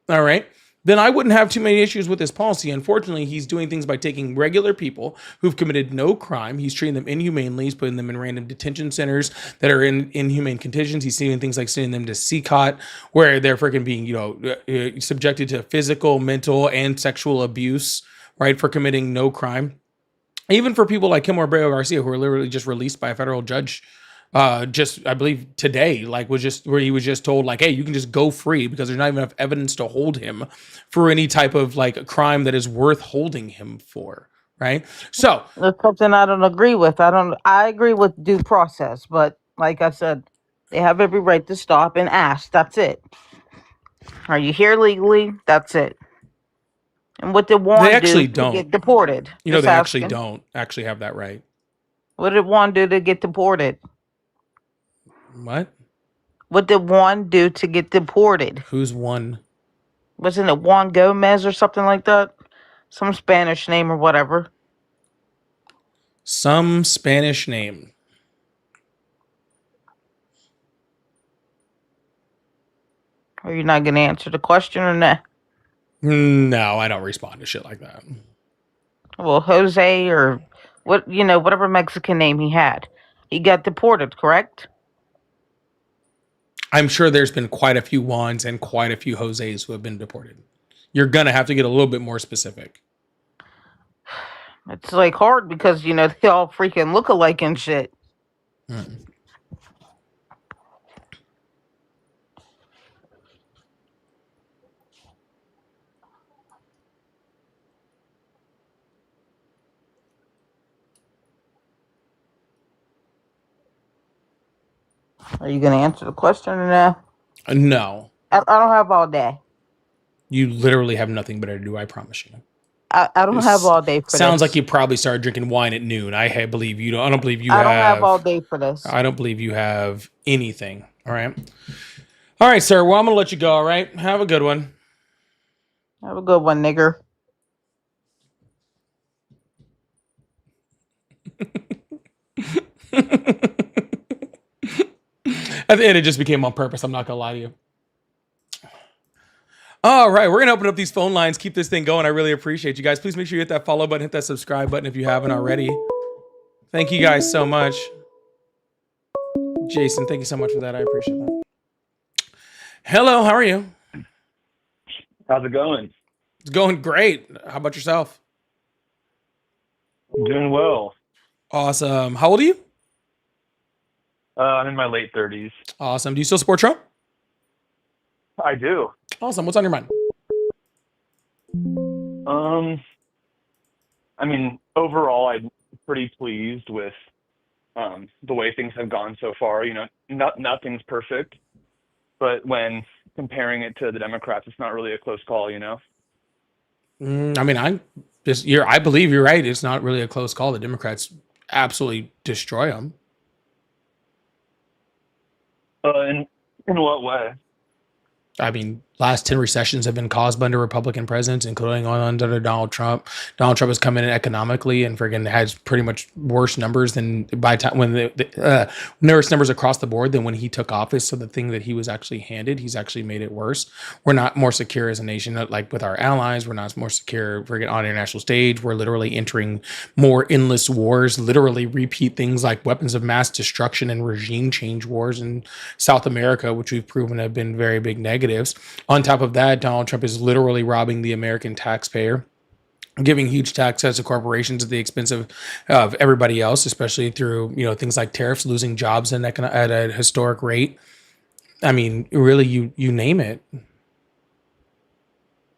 all right, then I wouldn't have too many issues with this policy. Unfortunately, he's doing things by taking regular people who've committed no crime. He's treating them inhumanely. He's putting them in random detention centers that are in inhumane conditions. He's doing things like sending them to CCOT, where they're freaking being, subjected to physical, mental, and sexual abuse, right, for committing no crime. Even for people like Kilmore Breo Garcia, who are literally just released by a federal judge, just I believe today, like was just where he was just told like, hey, you can just go free because there's not even enough evidence to hold him for any type of like a crime that is worth holding him for, right? So That's something I don't agree with. I agree with due process, but like I said, they have every right to stop and ask. That's it. Are you here legally? That's it. And what did they Juan actually do to don't. get deported? They Just actually asking. don't actually have that right. What did Juan do to get deported? What? What did Juan do to get deported? Who's one? Wasn't it Juan Gomez or something like that? Some Spanish name or whatever. Some Spanish name. Are you not going to answer the question or not? No, I don't respond to shit like that. Well, Jose or whatever Mexican name he had. He got deported, correct? I'm sure there's been quite a few Juans and quite a few Jose's who have been deported. You're gonna have to get a little bit more specific. It's like hard because they all freaking look alike and shit. Are you gonna answer the question or no? No, I don't have all day. you literally have nothing better to do. I promise you. I don't have all day for Sounds this. like you probably started drinking wine at noon. Believe you don't. I don't believe you I have. don't have all day for this. I don't believe you have anything. All right. All right, sir. Well, I'm gonna let you go. All right. Have a good one. Have a good one, nigger. At the end, it just became on purpose. I'm not gonna lie to you. All right, we're gonna open up these phone lines, keep this thing going. I really appreciate you guys. Please make sure you hit that follow button, hit that subscribe button if you haven't already. Thank you guys so much. Jason, thank you so much for that. I appreciate that. Hello, how are you? How's it going? It's going great. How about yourself? Doing well. Awesome. How old are you? I'm in my late 30s. Awesome. Do you still support Trump? I do. Awesome. What's on your mind? I mean, overall, I'm pretty pleased with the way things have gone so far. Nothing's perfect, but when comparing it to the Democrats, it's not really a close call. I mean, I believe you're right. It's not really a close call. The Democrats absolutely destroy them. In what way? I mean, last 10 recessions have been caused by under Republican presidents, including one under Donald Trump. Donald Trump has come in economically and friggin' has pretty much worse numbers than by time when worse numbers across the board than when he took office. So the thing that he was actually handed, he's actually made it worse. We're not more secure as a nation, like with our allies. We're not more secure friggin' on international stage. We're literally entering more endless wars, literally repeat things like weapons of mass destruction and regime change wars in South America, which we've proven have been very big negatives. On top of that, Donald Trump is literally robbing the American taxpayer, giving huge tax cuts to corporations at the expense of everybody else, especially through things like tariffs, losing jobs at a historic rate. I mean, really, you name it.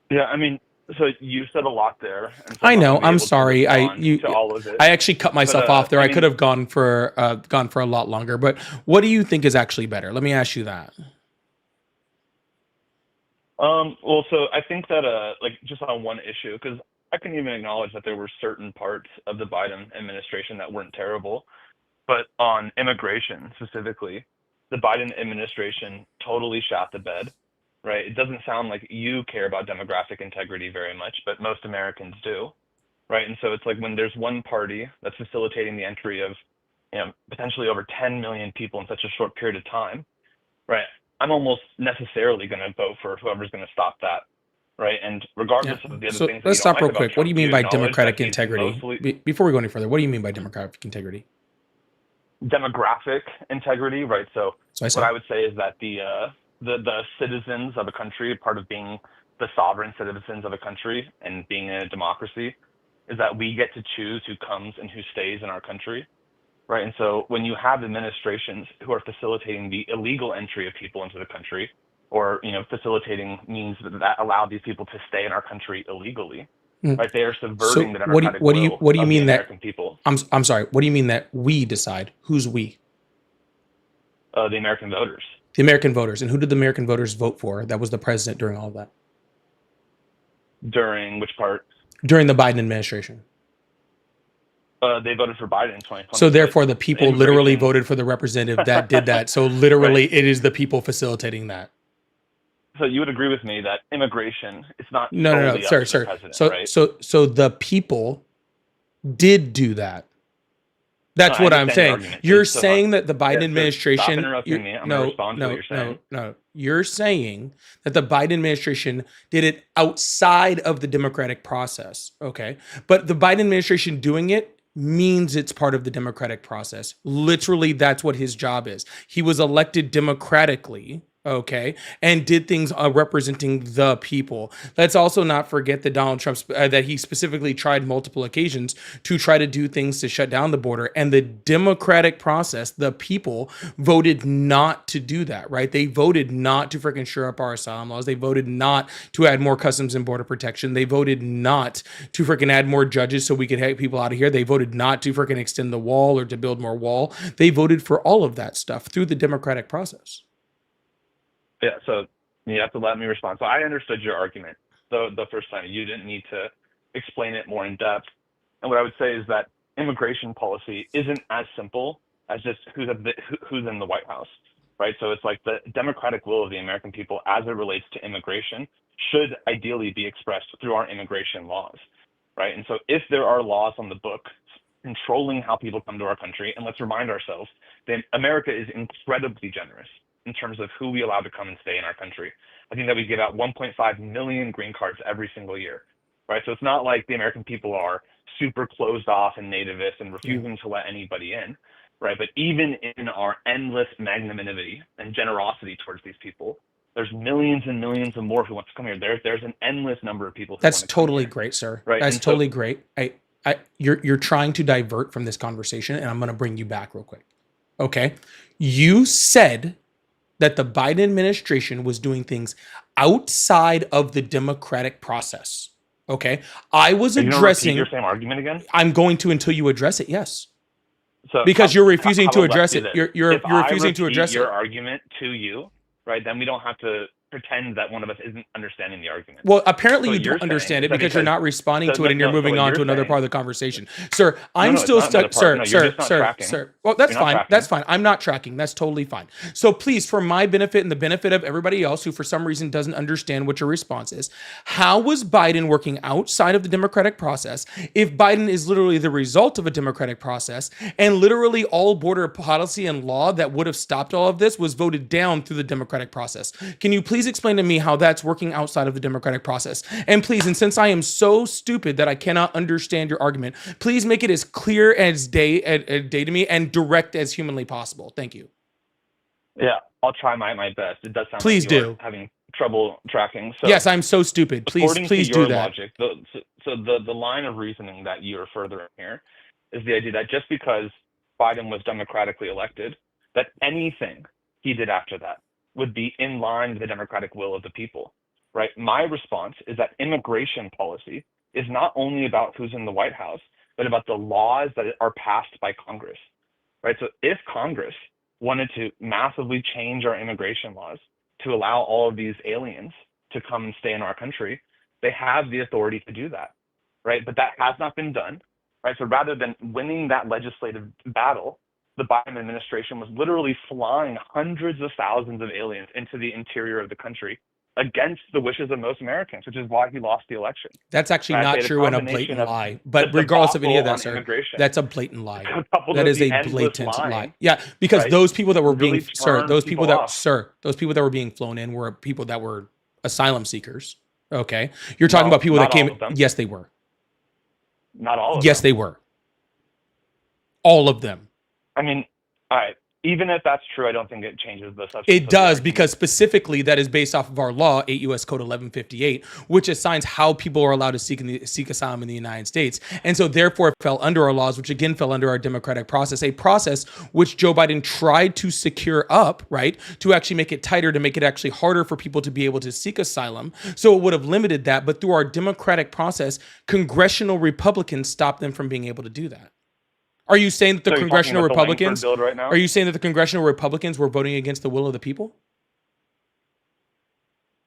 Yeah, I mean, so you said a lot there. And so I know. I'm I'm able to sorry. respond to all of it. I actually cut myself But, off there. I I mean- could have gone for a lot longer. But what do you think is actually better? Let me ask you that. Well, so I think that, like, just on one issue, because I can even acknowledge that there were certain parts of the Biden administration that weren't terrible, but on immigration specifically, the Biden administration totally shot the bed, right? It doesn't sound like you care about demographic integrity very much, but most Americans do, right? And so it's like when there's one party that's facilitating the entry of, potentially over 10 million people in such a short period of time, right? I'm almost necessarily going to vote for whoever's going to stop that, right? And regardless of the other So things, let's stop real quick. What do you mean by democratic democratic integrity? Before we go any further, what do you mean by democratic integrity? Demographic integrity, right? So So I what said, I would say is that the citizens of a country, part of being the sovereign citizens of a country and being in a democracy, is that we get to choose who comes and who stays in our country, right? And so when you have administrations who are facilitating the illegal entry of people into the country, or facilitating means that allow these people to stay in our country illegally, right? They are subverting the democratic what do you will of mean the that American people, I'm sorry. What do you mean that we decide? Who's we? the American voters. The American voters. And who did the American voters vote for? That was the president during all of that. During which part? During the Biden administration. They voted for Biden in 2020. So therefore, the people Immigration- literally voted for the representative that did that. So literally, it is the people facilitating that. So you would agree with me that immigration is not No, solely up sir, to sir. the president, So, right? so the people did do that. That's No, I what I'm understand your saying. argument. You're So, saying that the Biden so stop administration. interrupting me. I'm gonna respond to what you're saying. No. You're saying that the Biden administration did it outside of the democratic process. Okay, but the Biden administration doing it means it's part of the democratic process. Literally, that's what his job is. He was elected democratically. Okay, and did things representing the people. Let's also not forget that Donald Trump, that he specifically tried multiple occasions to try to do things to shut down the border. And the democratic process, the people voted not to do that, right? They voted not to freaking shore up our asylum laws. They voted not to add more customs and border protection. They voted not to freaking add more judges so we could get people out of here. They voted not to freaking extend the wall or to build more wall. They voted for all of that stuff through the democratic process. Yeah, so you have to let me respond. So I understood your argument the first time. You didn't need to explain it more in depth. And what I would say is that immigration policy isn't as simple as just who's in the White House, right? So it's like the democratic will of the American people as it relates to immigration should ideally be expressed through our immigration laws, right? And so if there are laws on the book controlling how people come to our country, and let's remind ourselves that America is incredibly generous in terms of who we allow to come and stay in our country. I think that we give out 1.5 million green cards every single year, right? So it's not like the American people are super closed off and nativist and refusing to let anybody in, right? But even in our endless magnanimity and generosity towards these people, there's millions and millions and more who want to come here. There's an endless number of people. That's totally great, sir. Right. That's And so- totally great. You're trying to divert from this conversation, and I'm going to bring you back real quick. Okay, you said that the Biden administration was doing things outside of the democratic process. Okay, I was Are you gonna addressing. repeat your same argument again? I'm going to until you address it. Yes, So because you're refusing how to about let's address do it. this? You're If I refusing to repeat address your it. argument to you, right? Then we don't have to pretend that one of us isn't understanding the argument. Well, apparently So you what you're don't understand saying it is that because you're because not responding so to it, and you're no, so moving what on to you're another saying, part of the conversation. Sir, no, I'm no, it's still not another stuck. part. No, you're Sir, just not sir, tracking. sir. Well, that's You're not fine. tracking. That's fine. I'm not tracking. That's totally fine. So please, for my benefit and the benefit of everybody else who for some reason doesn't understand what your response is, how was Biden working outside of the democratic process if Biden is literally the result of a democratic process, and literally all border policy and law that would have stopped all of this was voted down through the democratic process? Can you please explain to me how that's working outside of the democratic process? And please, and since I am so stupid that I cannot understand your argument, please make it as clear as day to me and direct as humanly possible. Thank you. Yeah, I'll try my best. It does sound Please like you're do. having trouble tracking. So Yes, I'm so stupid. Please according to do your that. logic, the line of reasoning that you are furthering here is the idea that just because Biden was democratically elected, that anything he did after that would be in line with the democratic will of the people, right? My response is that immigration policy is not only about who's in the White House, but about the laws that are passed by Congress, right? So if Congress wanted to massively change our immigration laws to allow all of these aliens to come and stay in our country, they have the authority to do that, right? But that has not been done, right? So rather than winning that legislative battle, the Biden administration was literally flying hundreds of thousands of aliens into the interior of the country against the wishes of most Americans, which is why he lost the election. That's actually Right? not They had a true and a combination blatant of lie. the But regardless of any of debacle that, on sir, immigration, that's a blatant lie. coupled That with is the a endless blatant lie. lying, Yeah, because right, those people that were being, really sir, turned those people people that, off. sir, those people that were being flown in were people that were asylum seekers. Okay, you're talking No, about people that not all came. of them. Yes, they were. Not all of Yes, them. they were. All of them. I mean, all right. Even if that's true, I don't think it changes the substance. It of the does, argument. because specifically that is based off of our law, 8 U.S. Code 1158, which assigns how people are allowed to seek asylum in the United States. And so therefore it fell under our laws, which again fell under our democratic process, a process which Joe Biden tried to secure up, right, to actually make it tighter, to make it actually harder for people to be able to seek asylum. So it would have limited that. But through our democratic process, congressional Republicans stopped them from being able to do that. Are you saying that the So you're talking congressional about the Langford Republicans bill right now? are you saying that the congressional Republicans were voting against the will of the people?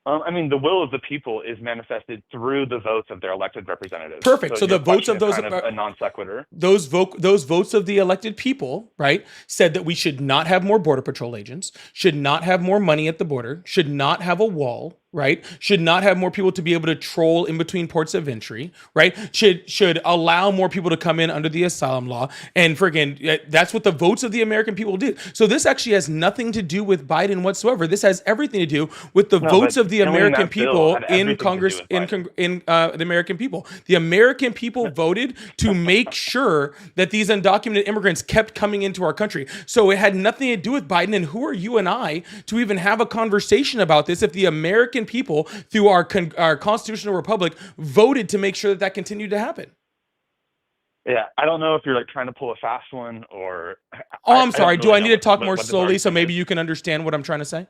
I mean, the will of the people is manifested through the votes of their elected representatives. Perfect. So your the votes of question those is kind of a non sequitur. those votes of the elected people, right, said that we should not have more border patrol agents, should not have more money at the border, should not have a wall, right? Should not have more people to be able to troll in between ports of entry, right? Should allow more people to come in under the asylum law. And friggin', that's what the votes of the American people did. So this actually has nothing to do with Biden whatsoever. This has everything to do with the votes of the killing American that bill people had everything in to do Congress, with in the American people. The American people voted to make sure that these undocumented immigrants kept coming into our country. So it had nothing to do with Biden. And who are you and I to even have a conversation about this if the American people, through our constitutional republic, voted to make sure that that continued to happen? Yeah, I don't know if you're like trying to pull a fast one or. Oh, I'm sorry. don't Do I really need know to talk what more this slowly so argument maybe is. you can understand what I'm trying to say?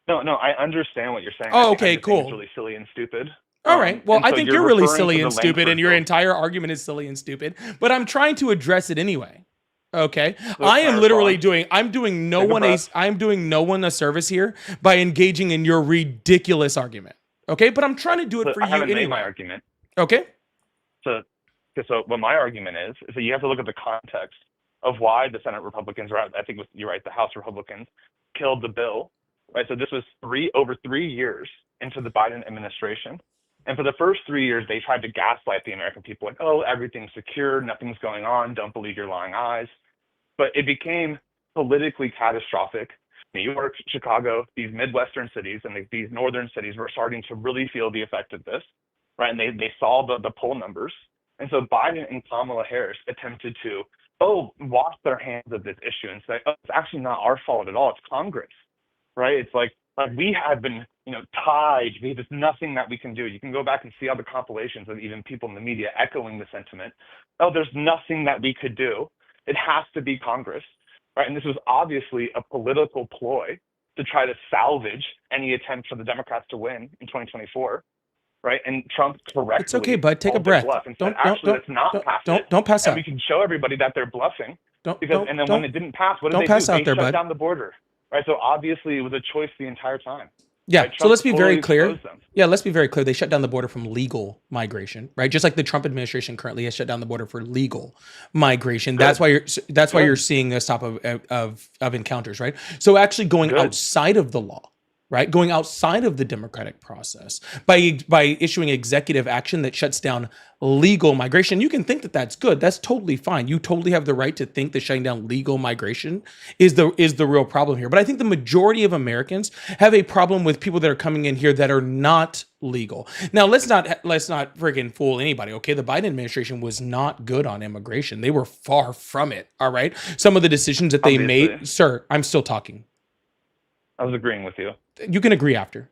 No, I understand what you're saying. Oh, I okay, just think cool. It's really silly and stupid. All right. Well, and I so think you're really referring silly to and the stupid, Langford and your bill. entire argument is silly and stupid. But I'm trying to address it anyway. Okay. So I am can I literally respond? I'm doing no Take a one breath. I'm doing no one a service here by engaging in your ridiculous argument. Okay. But I'm trying to do it So for I you haven't made my anyway. argument. Okay. So what my argument is that you have to look at the context of why the Senate Republicans, or I think you're right, the House Republicans killed the bill, right? So this was over 3 years into the Biden administration. And for the first 3 years, they tried to gaslight the American people, like, oh, everything's secure, nothing's going on, don't believe your lying eyes. But it became politically catastrophic. New York, Chicago, these Midwestern cities and these northern cities were starting to really feel the effect of this, right? And they saw the poll numbers. And so Biden and Kamala Harris attempted to, wash their hands of this issue and say, oh, it's actually not our fault at all. It's Congress, right? It's like we have been, tied. There's nothing that we can do. You can go back and see all the compilations of even people in the media echoing the sentiment. Oh, there's nothing that we could do. It has to be Congress, right? And this was obviously a political ploy to try to salvage any attempt for the Democrats to win in 2024. Right, and Trump correctly. It's okay, bud. Take a called their breath. bluff and said, let's not pass it. Don't pass And out. we can show everybody that they're bluffing. And then when it didn't pass, what did don't they pass do? out They there, shut bud. down the border. Right, so obviously it was a choice the entire time. Yeah. Right? So Trump let's be very totally clear. exposed them. Yeah, let's be very clear. They shut down the border from legal migration, right? Just like the Trump administration currently has shut down the border for legal migration. That's why you're Good. seeing this type of encounters, right? So actually going Good. outside of the law, right? Going outside of the democratic process by issuing executive action that shuts down legal migration. You can think that that's good. That's totally fine. You totally have the right to think that shutting down legal migration is the real problem here. But I think the majority of Americans have a problem with people that are coming in here that are not legal. Now, let's not freaking fool anybody, okay? The Biden administration was not good on immigration. They were far from it, all right? Some of the decisions that they Obviously. made, sir, I'm still talking. I was agreeing with you. You can agree after.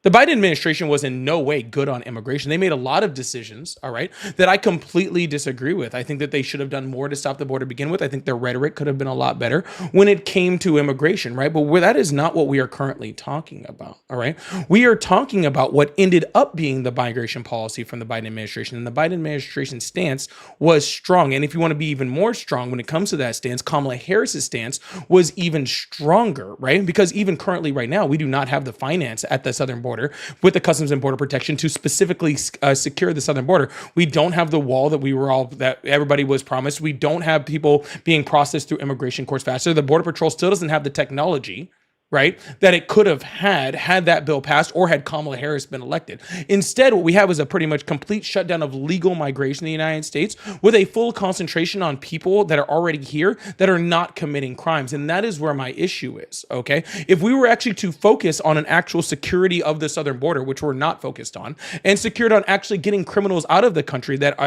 The Biden administration was in no way good on immigration. They made a lot of decisions, all right, that I completely disagree with. I think that they should have done more to stop the border to begin with. I think their rhetoric could have been a lot better when it came to immigration, right? But that is not what we are currently talking about, all right? We are talking about what ended up being the migration policy from the Biden administration. And the Biden administration stance was strong. And if you want to be even more strong when it comes to that stance, Kamala Harris's stance was even stronger, right? Because even currently right now, we do not have the finance at the southern border with the Customs and Border Protection to specifically secure the southern border. We don't have the wall that everybody was promised. We don't have people being processed through immigration courts faster. The Border Patrol still doesn't have the technology, right, that it could have had that bill passed or had Kamala Harris been elected. Instead, what we have is a pretty much complete shutdown of legal migration in the United States with a full concentration on people that are already here that are not committing crimes. And that is where my issue is, okay? If we were actually to focus on an actual security of the southern border, which we're not focused on, and secured on actually getting criminals out of the country that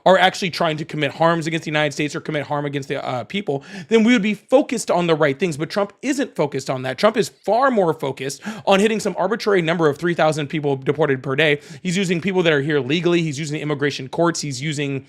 are actually trying to commit harms against the United States or commit harm against the people, then we would be focused on the right things. But Trump isn't focused on that. Trump is far more focused on hitting some arbitrary number of 3,000 people deported per day. He's using people that are here legally. He's using the immigration courts. He's using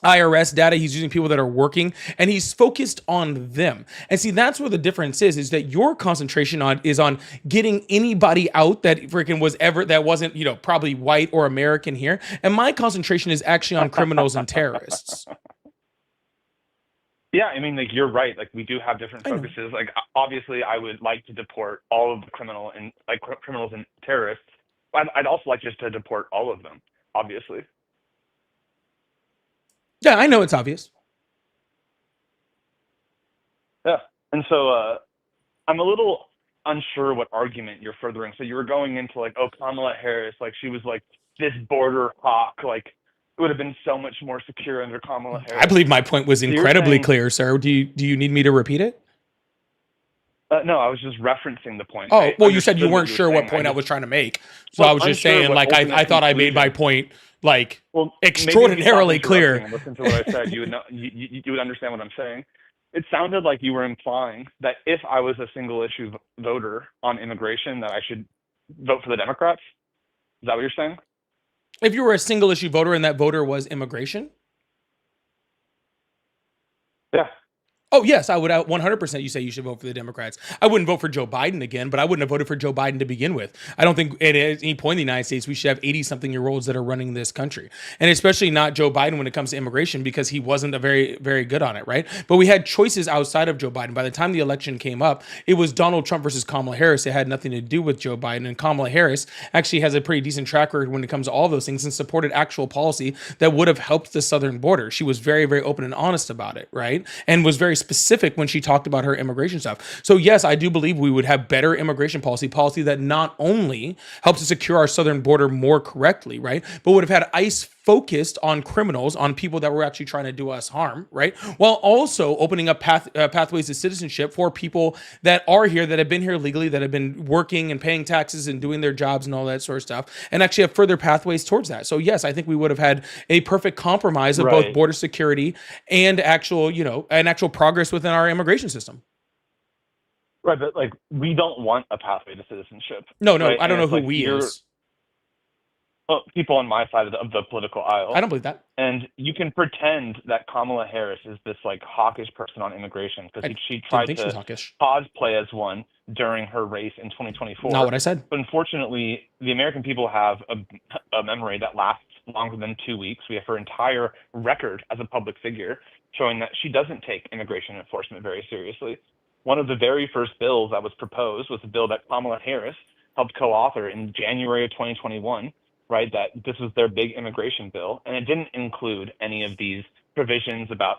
IRS data. He's using people that are working, and he's focused on them. And see, that's where the difference is that your concentration is on getting anybody out that freaking wasn't, probably white or American here. And my concentration is actually on criminals and terrorists. Yeah, I mean, like, you're right. Like, we do have different focuses. Like, obviously, I would like to deport all of the criminals and terrorists. I'd also like just to deport all of them, obviously. Yeah, I know it's obvious. Yeah, and so I'm a little unsure what argument you're furthering. So you were going into like, oh, Kamala Harris, like she was like this border hawk, like it would have been so much more secure under Kamala Harris. I believe my point was So you're incredibly saying- clear, sir. Do you need me to repeat it? No, I was just referencing the point. Oh, I well, you said you understood weren't what sure what saying. point I was trying to make. So Well, I was just unsure saying, what like, I ultimate thought I made my conclusion. point, like, Well, extraordinarily maybe if you stopped clear. interrupting and listen to what I said, you would know, you would understand what I'm saying. It sounded like you were implying that if I was a single issue voter on immigration, that I should vote for the Democrats. Is that what you're saying? If you were a single issue voter and that voter was immigration? Yeah. Oh, yes, I would 100% you say you should vote for the Democrats. I wouldn't vote for Joe Biden again, but I wouldn't have voted for Joe Biden to begin with. I don't think at any point in the United States we should have 80-something-year-olds that are running this country. And especially not Joe Biden when it comes to immigration, because he wasn't a very, very good on it, right? But we had choices outside of Joe Biden. By the time the election came up, it was Donald Trump versus Kamala Harris. It had nothing to do with Joe Biden. And Kamala Harris actually has a pretty decent track record when it comes to all those things and supported actual policy that would have helped the southern border. She was very, very open and honest about it, right? And was very specific when she talked about her immigration stuff. So yes, I do believe we would have better immigration policy that not only helps to secure our southern border more correctly, right, but would have had ICE focused on criminals, on people that were actually trying to do us harm, right, while also opening up pathways to citizenship for people that are here, that have been here legally, that have been working and paying taxes and doing their jobs and all that sort of stuff, and actually have further pathways towards that. So yes, I think we would have had a perfect compromise of both border security and actual progress within our immigration system. Right, but like we don't want a pathway to citizenship. No, right? I don't know it's who like we is. Well, people on my side of the political aisle. I don't believe that. And you can pretend that Kamala Harris is this like hawkish person on immigration because she Didn't tried think she was to hawkish. cosplay as one during her race in 2024. Not what I said. But unfortunately, the American people have a memory that lasts longer than 2 weeks. We have her entire record as a public figure showing that she doesn't take immigration enforcement very seriously. one of the very first bills that was proposed was a bill that Kamala Harris helped co-author in January of 2021, right? That this was their big immigration bill, and it didn't include any of these provisions about,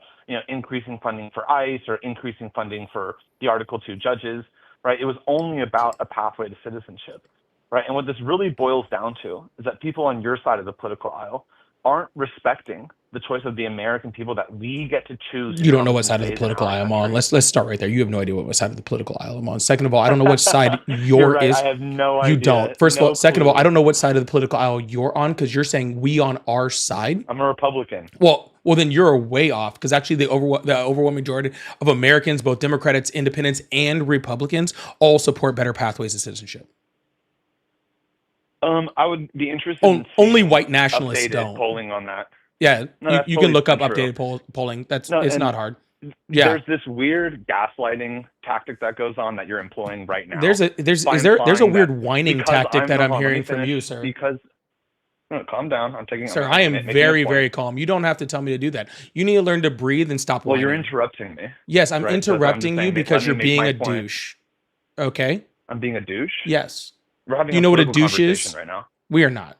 increasing funding for ICE or increasing funding for the Article 2 judges, right? It was only about a pathway to citizenship, right? And what this really boils down to is that people on your side of the political aisle aren't respecting the choice of the American people that we get to choose. You don't know what side of the political aisle I'm on. Let's start right there. You have no idea what side of the political aisle I'm on. Second of all, I don't know what side You're right. is. I have no idea. You don't. First of No all, second of all, clue. I don't know what side of the political aisle you're on because you're saying we on our side. I'm a Republican. Well, then you're way off because actually the overwhelming majority of Americans, both Democrats, Independents, and Republicans, all support better pathways to citizenship. I would be interested in Only seeing white nationalists updated don't. polling on that. Yeah, No, that's you can totally look up untrue. updated polling. It's and not hard. Yeah, There's this weird gaslighting tactic that goes on that you're employing right now. there's a by there's a implying weird that whining because tactic that hold I'm on, let me hearing from finish. you, sir. Because no, calm down. Sir, I'm I am making a very, point. very calm. You don't have to tell me to do that. You need to learn to breathe and stop Well, whining. you're interrupting me. Yes, I'm right? So I'm just interrupting you saying, because let you're me make being my a point. douche. Okay? I'm being a douche. Yes. We're having Do you know what a political douche is? conversation right now. We are not.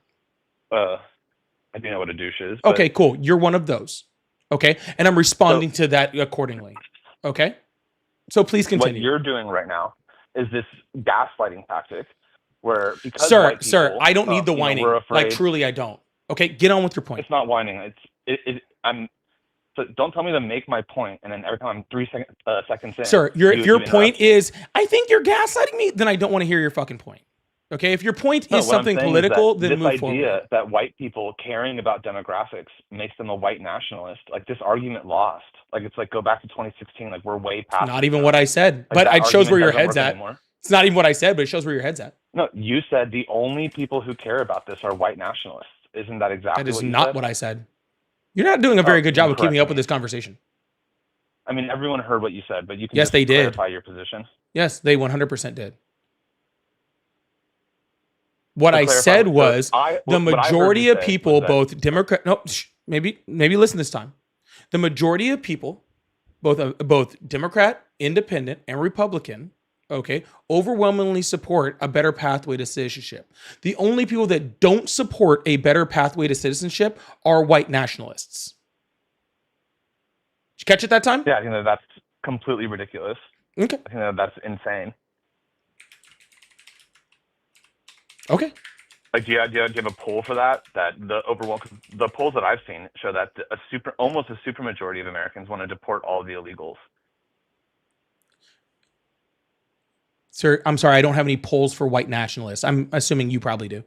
I do know what a douche is. But Okay, cool. You're one of those. Okay? And I'm responding to that accordingly. Okay? So please what continue. you're doing right now is this gaslighting tactic where because Sir, white sir, people, I don't need the we're whining. afraid. Like truly I don't. Okay, get on with your point. It's not whining. So don't tell me to make my point, and then every time I'm 3 seconds in, Sir, if your interrupt point me. is, I think you're gaslighting me, then I don't want to hear your fucking point. Okay? If your point No, is what I'm something saying is political, that then this move idea forward. that white people caring about demographics makes them a white nationalist, like this argument lost. Like it's like go back to 2016, like we're way past. Not this even now. what I said, Like, but that it shows where argument your doesn't head's work at. anymore. It's not even what I said, but it shows where your head's at. No, you said the only people who care about this are white nationalists. Isn't that exactly That is what you not said? what I said. You're not doing a very good job of keeping correct up with me. this conversation. I mean, everyone heard what you said, but you can Yes, just they did. clarify your position. Yes, they 100% did. What To I clarify, said so was I- the what I heard majority you of say people, was that- both Democrat, no, maybe listen this time. The majority of people, both Democrat, Independent, and Republican, okay, overwhelmingly support a better pathway to citizenship. The only people that don't support a better pathway to citizenship are white nationalists. Did you catch it that time? Yeah, I think that's completely ridiculous. Okay. I think that's insane. Okay. Like, do you have a poll for that? That the polls that I've seen show that almost a super majority of Americans want to deport all of the illegals. Sir, I'm sorry, I don't have any polls for white nationalists. I'm assuming you probably do.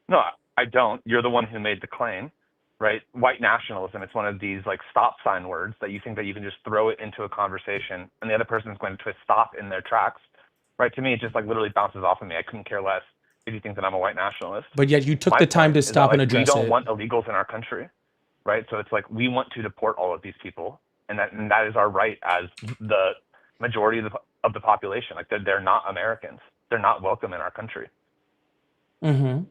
No, I don't. You're the one who made the claim, right? White nationalism. It's one of these like stop sign words that you think that you can just throw it into a conversation, and the other person is going to stop in their tracks. Right? To me, it just like literally bounces off of me. I couldn't care less if you think that I'm a white nationalist. But yet you took My the time point to is stop that, and like, address we don't it. want illegals in our country, right? So it's like we want to deport all of these people, and that is our right as the majority of the population. Like they're not Americans. They're not welcome in our country. Mm-hmm.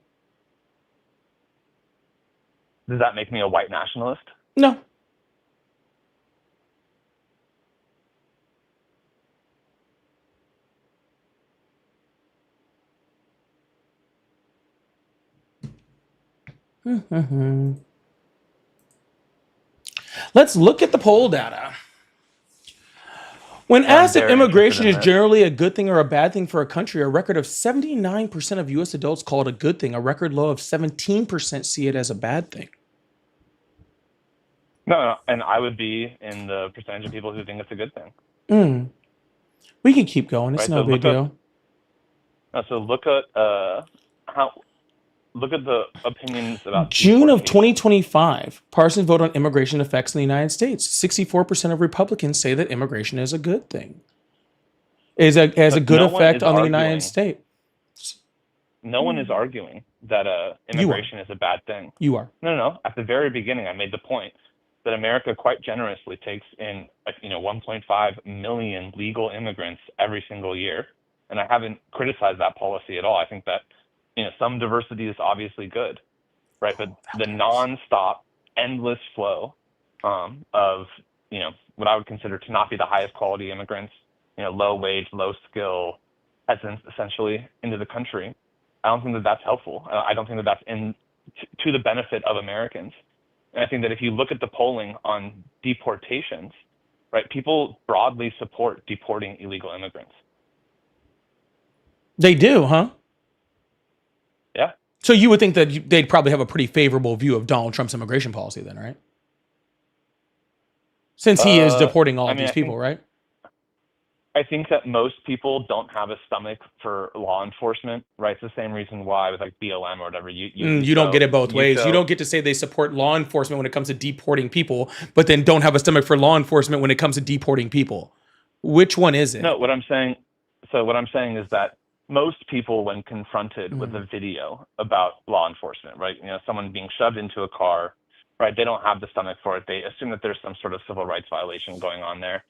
Does that make me a white nationalist? No. Let's look at the poll data. When asked if very immigration interested is in that. generally a good thing or a bad thing for a country, a record of 79% of U.S. adults call it a good thing. A record low of 17% see it as a bad thing. No, and I would be in the percentage of people who think it's a good thing. We can keep going. It's Right, no so big deal. So look at the opinions about June of deportation. 2025, Parsons vote on immigration effects in the United States. 64% of Republicans say that immigration is a good thing. Has a But good no one effect is on the arguing. United States. No one is arguing that immigration is a bad thing. You are. No. At the very beginning, I made the point that America quite generously takes in 1.5 million legal immigrants every single year, and I haven't criticized that policy at all. I think that some diversity is obviously good, right? But the nonstop, endless flow of what I would consider to not be the highest quality immigrants, low wage, low skill peasants essentially into the country. I don't think that that's helpful. I don't think that that's to the benefit of Americans. And I think that if you look at the polling on deportations, right, people broadly support deporting illegal immigrants. They do, huh? Yeah. So you would think that they'd probably have a pretty favorable view of Donald Trump's immigration policy then, right? Since he is deporting all of these people, right? I think that most people don't have a stomach for law enforcement, right? It's the same reason why with like BLM or whatever. You don't get it both ways. You don't get to say they support law enforcement when it comes to deporting people, but then don't have a stomach for law enforcement when it comes to deporting people. Which one is it? No, what I'm saying is that most people, when confronted with a video about law enforcement, right? Someone being shoved into a car, right? They don't have the stomach for it. They assume that there's some sort of civil rights violation going on there.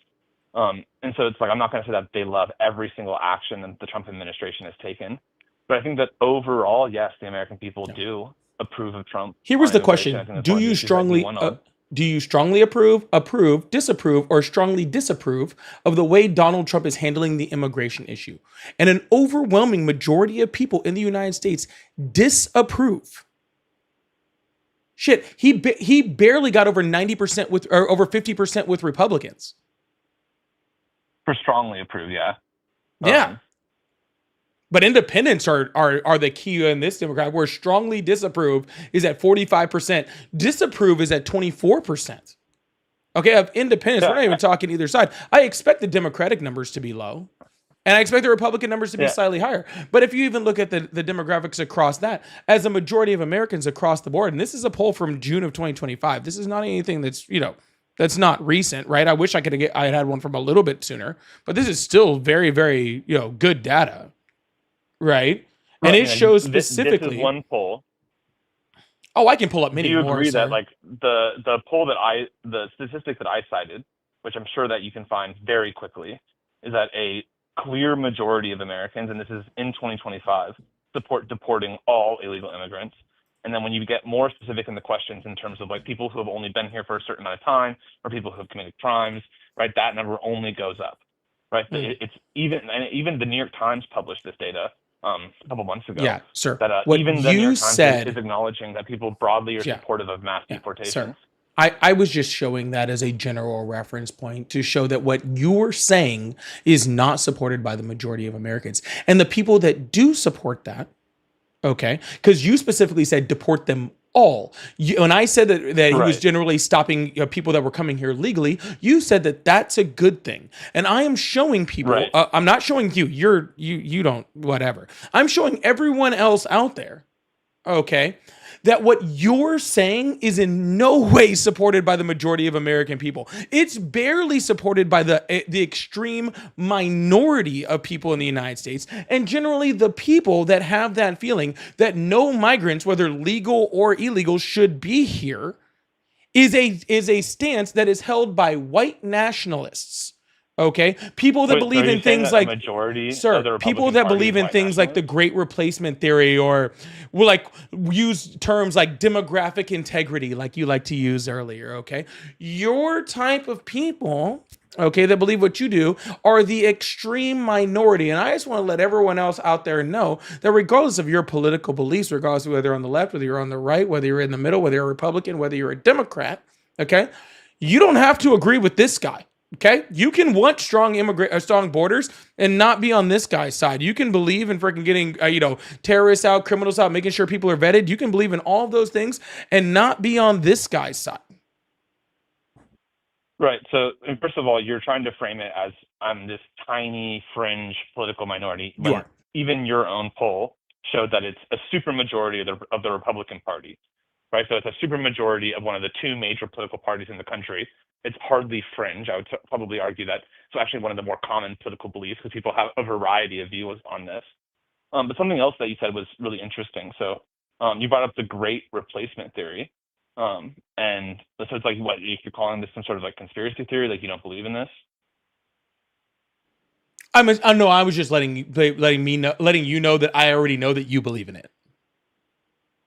And so it's like, I'm not going to say that they love every single action that the Trump administration has taken, but I think that overall, yes, the American people do approve of Trump. Here was the question. Do you strongly approve, disapprove, or strongly disapprove of the way Donald Trump is handling the immigration issue? And an overwhelming majority of people in the United States disapprove. Shit, he barely got over 90% or over 50% with Republicans. For strongly approve, yeah. Yeah. But independents are the key in this Democrat, where strongly disapprove is at 45%. Disapprove is at 24%. Okay, of independents, we're not even talking either side. I expect the Democratic numbers to be low, and I expect the Republican numbers to be slightly higher. But if you even look at the demographics across that, as a majority of Americans across the board, and this is a poll from June of 2025, this is not anything that's, that's not recent, right? I wish I had one from a little bit sooner, but this is still very, very, good data. Right. And it shows specifically this is one poll. Oh, I can pull up many more. Do you agree that like the poll the statistic that I cited, which I'm sure that you can find very quickly, is that a clear majority of Americans, and this is in 2025, support deporting all illegal immigrants. And then when you get more specific in the questions in terms of like people who have only been here for a certain amount of time or people who have committed crimes, right, that number only goes up, right? It's even the New York Times published this data a couple months ago. Yeah, sir. That what even the New York Times said is acknowledging that people broadly are supportive of mass deportations. Sir. I was just showing that as a general reference point to show that what you're saying is not supported by the majority of Americans. And the people that do support that, okay, because you specifically said deport them all. When I said that he was generally stopping people that were coming here legally, you said that that's a good thing. And I am showing people, I'm not showing you, you don't, whatever. I'm showing everyone else out there, okay, that what you're saying is in no way supported by the majority of American people. It's barely supported by the extreme minority of people in the United States, and generally the people that have that feeling that no migrants, whether legal or illegal, should be here, is a stance that is held by white nationalists. Okay, people that believe in things like people that believe in things like the Great Replacement theory, or will like use terms like demographic integrity, like you like to use earlier. Okay, your type of people, okay, that believe what you do, are the extreme minority, and I just want to let everyone else out there know that regardless of your political beliefs, regardless of whether you're on the left, whether you're on the right, whether you're in the middle, whether you're a Republican, whether you're a Democrat, okay, you don't have to agree with this guy. Okay, you can want strong borders and not be on this guy's side. You can believe in freaking getting, terrorists out, criminals out, making sure people are vetted. You can believe in all of those things and not be on this guy's side. Right. So, first of all, you're trying to frame it as I'm this tiny fringe political minority. You are. Even your own poll showed that it's a supermajority of the Republican Party. Right. So it's a supermajority of one of the two major political parties in the country. It's hardly fringe. I would probably argue that it's actually one of the more common political beliefs because people have a variety of views on this. But something else that you said was really interesting. So you brought up the Great Replacement theory. And so it's like, what, you're calling this some sort of like conspiracy theory? Like you don't believe in this? I was just letting you know that I already know that you believe in it.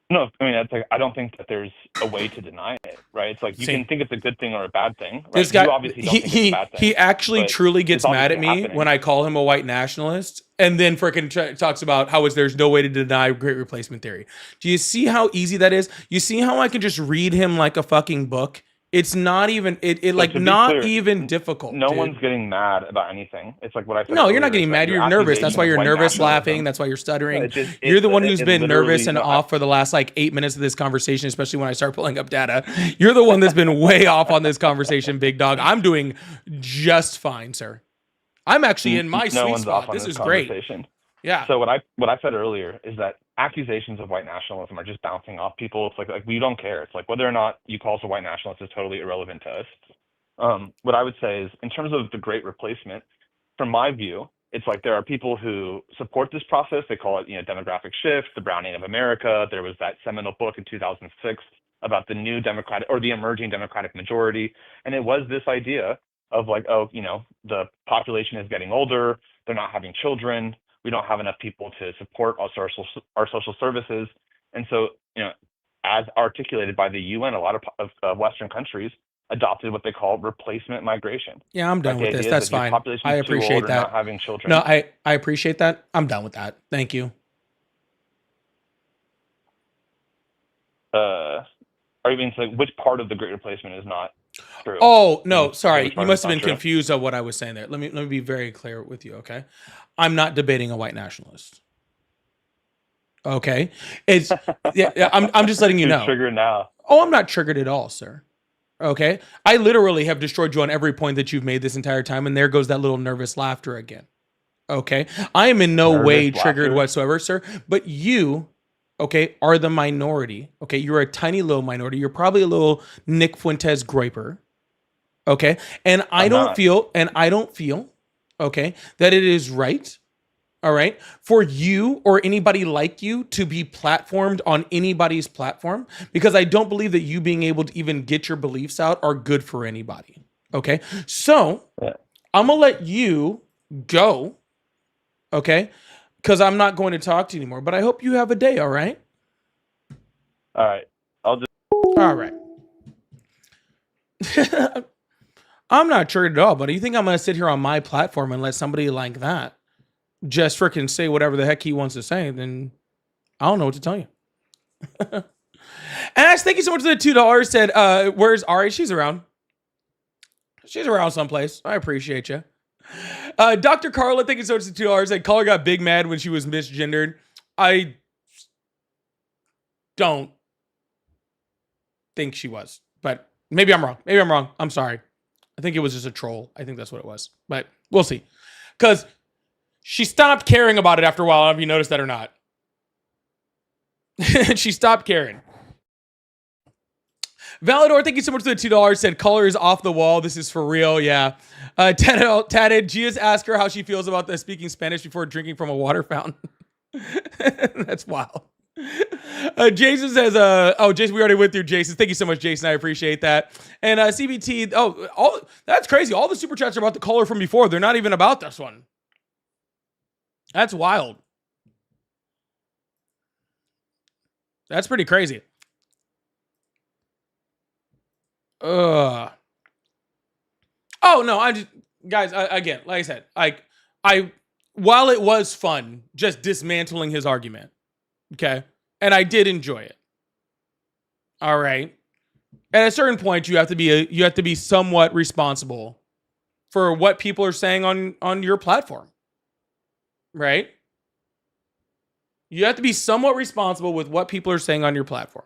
No, I mean, that's like, I don't think that there's a way to deny it, right? It's like you Same. can think it's a good thing or a bad thing, right? This guy, You obviously don't think it's a bad thing. he actually but truly it's gets mad at obviously me happening. when I call him a white nationalist, and then freaking talks about how there's no way to deny Great Replacement Theory. Do you see how easy that is? You see how I can just read him like a fucking book? It's not even like to be not clear, even difficult. No dude. one's getting mad about anything. It's like what I said. No, you're not earlier, getting is mad. that You're your nervous. That's why accusation you're of white nervous, laughing. nationalism- That's why you're stuttering. No, it You're the one who's it been literally- nervous and no, off for the last like 8 minutes of this conversation, especially when I start pulling up data. You're the one that's been way off on this conversation, big dog. I'm doing just fine, sir. I'm actually in my no sweet one's spot. off on This is great. conversation. Yeah. So what I said earlier is that accusations of white nationalism are just bouncing off people. It's like we don't care. It's like whether or not you call us a white nationalist is totally irrelevant to us. What I would say is, in terms of the Great Replacement, from my view, it's like there are people who support this process. They call it, demographic shift, the Browning of America. There was that seminal book in 2006 about the new democratic or the emerging democratic majority, and it was this idea of like, the population is getting older. They're not having children. We don't have enough people to support our social services, and so as articulated by the UN, a lot of Western countries adopted what they call replacement migration. Yeah, I'm done Like, with the this. idea That's is if your fine. population I is too appreciate old or that. not having children. No, I appreciate that. I'm done with that. Thank you. Are you mean like which part of the Great Replacement is not true? Oh, no, sorry. Which You part must is have been not true? confused of what I was saying there. Let me be very clear with you, okay? I'm not debating a white nationalist. Okay? It's yeah, I'm just letting you You're know. triggered now. Oh, I'm not triggered at all, sir. Okay? I literally have destroyed you on every point that you've made this entire time, and there goes that little nervous laughter again. Okay? I am in no Nervous way triggered laughter? whatsoever, sir, but you, okay, are the minority. Okay? You're a tiny little minority. You're probably a little Nick Fuentes Groiper. Okay? And I I'm don't not. feel, okay, that it is right, all right, for you or anybody like you to be platformed on anybody's platform, because I don't believe that you being able to even get your beliefs out are good for anybody. Okay? So, Yeah. I'm going to let you go, okay? Because I'm not going to talk to you anymore, but I hope you have a day, all right? All right. I'll just All right. I'm not triggered at all, but do you think I'm going to sit here on my platform and let somebody like that just freaking say whatever the heck he wants to say? Then I don't know what to tell you. Ash, thank you so much for the $2. Said, where's Ari? She's around. She's around someplace. I appreciate you. Dr. Carla, thank you so much for the $2. Said, Caller got big mad when she was misgendered. I don't think she was, but maybe I'm wrong. Maybe I'm wrong. I'm sorry. I think it was just a troll. I think that's what it was, but we'll see. Because she stopped caring about it after a while. I don't know if you noticed that or not. She stopped caring. Valador, thank you so much for the $2. Said, color is off the wall. This is for real. Yeah. Tatted, Gia's asked her how she feels about the speaking Spanish before drinking from a water fountain. That's wild. Jason says, Jason, we already went through Jason. Thank you so much, Jason. I appreciate that. And CBT, that's crazy. All the super chats are about the caller from before. They're not even about this one. That's wild. That's pretty crazy. Oh no, again, like I said, while it was fun just dismantling his argument, okay, and I did enjoy it. All right. At a certain point, you have to be somewhat responsible for what people are saying on your platform. Right? You have to be somewhat responsible with what people are saying on your platform.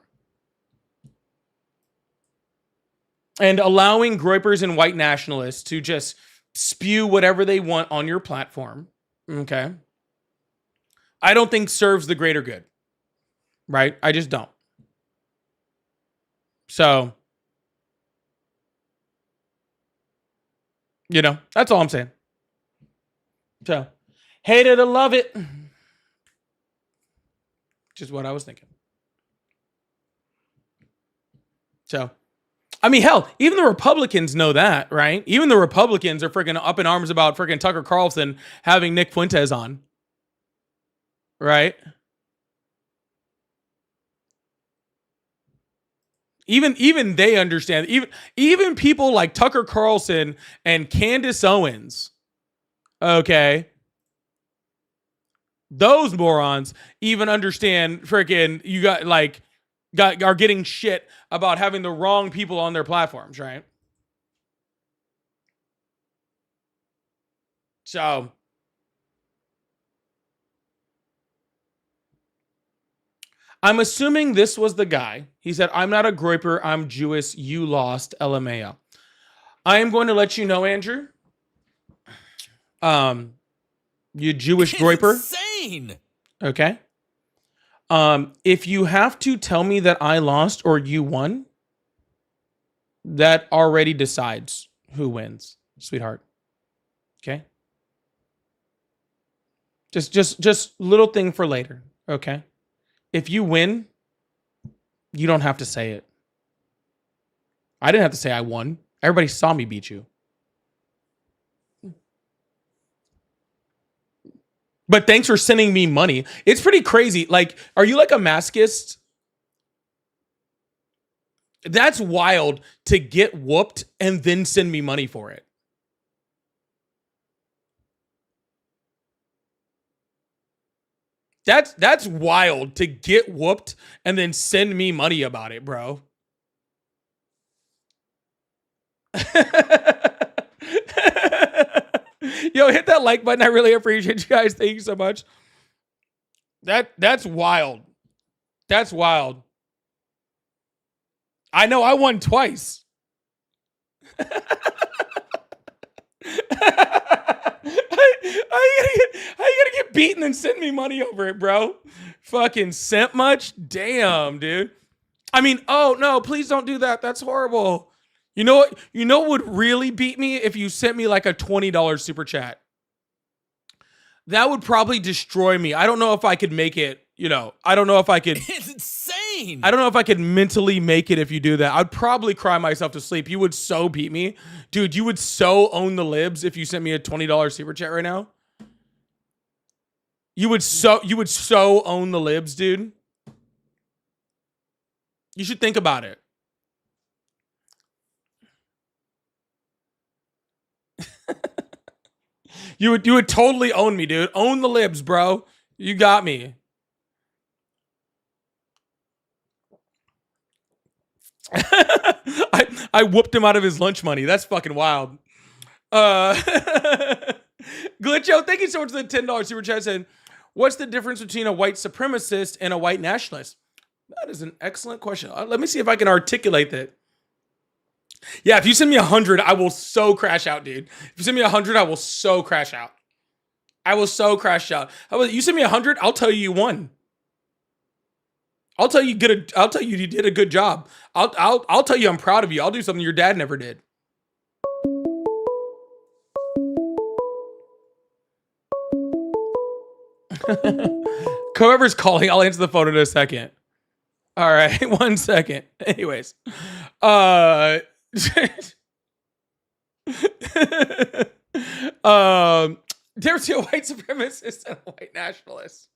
And allowing groypers and white nationalists to just spew whatever they want on your platform, okay, I don't think serves the greater good, right? I just don't. So, that's all I'm saying. So, hate it or love it. Just what I was thinking. So, I mean, hell, even the Republicans know that, right? Even the Republicans are freaking up in arms about freaking Tucker Carlson having Nick Fuentes on. Right? Even they understand. Even people like Tucker Carlson and Candace Owens, okay, those morons even understand freaking you are getting shit about having the wrong people on their platforms, right? So I'm assuming this was the guy. He said, "I'm not a groiper. I'm Jewish. You lost. LMAO." I am going to let you know, Andrew. You Jewish groiper. Insane. Okay. If you have to tell me that I lost or you won, that already decides who wins, sweetheart. Okay. Just little thing for later. Okay. If you win, you don't have to say it. I didn't have to say I won. Everybody saw me beat you. But thanks for sending me money. It's pretty crazy. Like, are you like a masochist? That's wild to get whooped and then send me money for it. That's wild to get whooped and then send me money about it, bro. Yo, hit that like button. I really appreciate you guys. Thank you so much. That's wild. That's wild. I know I won twice. How you gonna get beaten and send me money over it, bro? Fucking sent much? Damn, dude. I mean, oh no, please don't do that. That's horrible. You know what? You know what would really beat me if you sent me like a $20 super chat. That would probably destroy me. I don't know if I could make it, I don't know if I could. It's insane. I don't know if I could mentally make it if you do that. I'd probably cry myself to sleep. You would so beat me. Dude, you would so own the libs if you sent me a $20 super chat right now. You would so own the libs, dude. You should think about it. You would totally own me, dude. Own the libs, bro. You got me. I whooped him out of his lunch money. That's fucking wild. Glitcho, thank you so much for the $10 super chat. Saying, what's the difference between a white supremacist and a white nationalist? That is an excellent question. Let me see if I can articulate that. Yeah, if you send me 100, I will so crash out, dude. If you send me 100, I will so crash out. I will so crash out. How about you send me 100? I'll tell you won. I'll tell you you did a good job. I'll tell you I'm proud of you. I'll do something your dad never did. Whoever's calling, I'll answer the phone in a second. All right, 1 second. Anyways, there's a white supremacist and a white nationalist.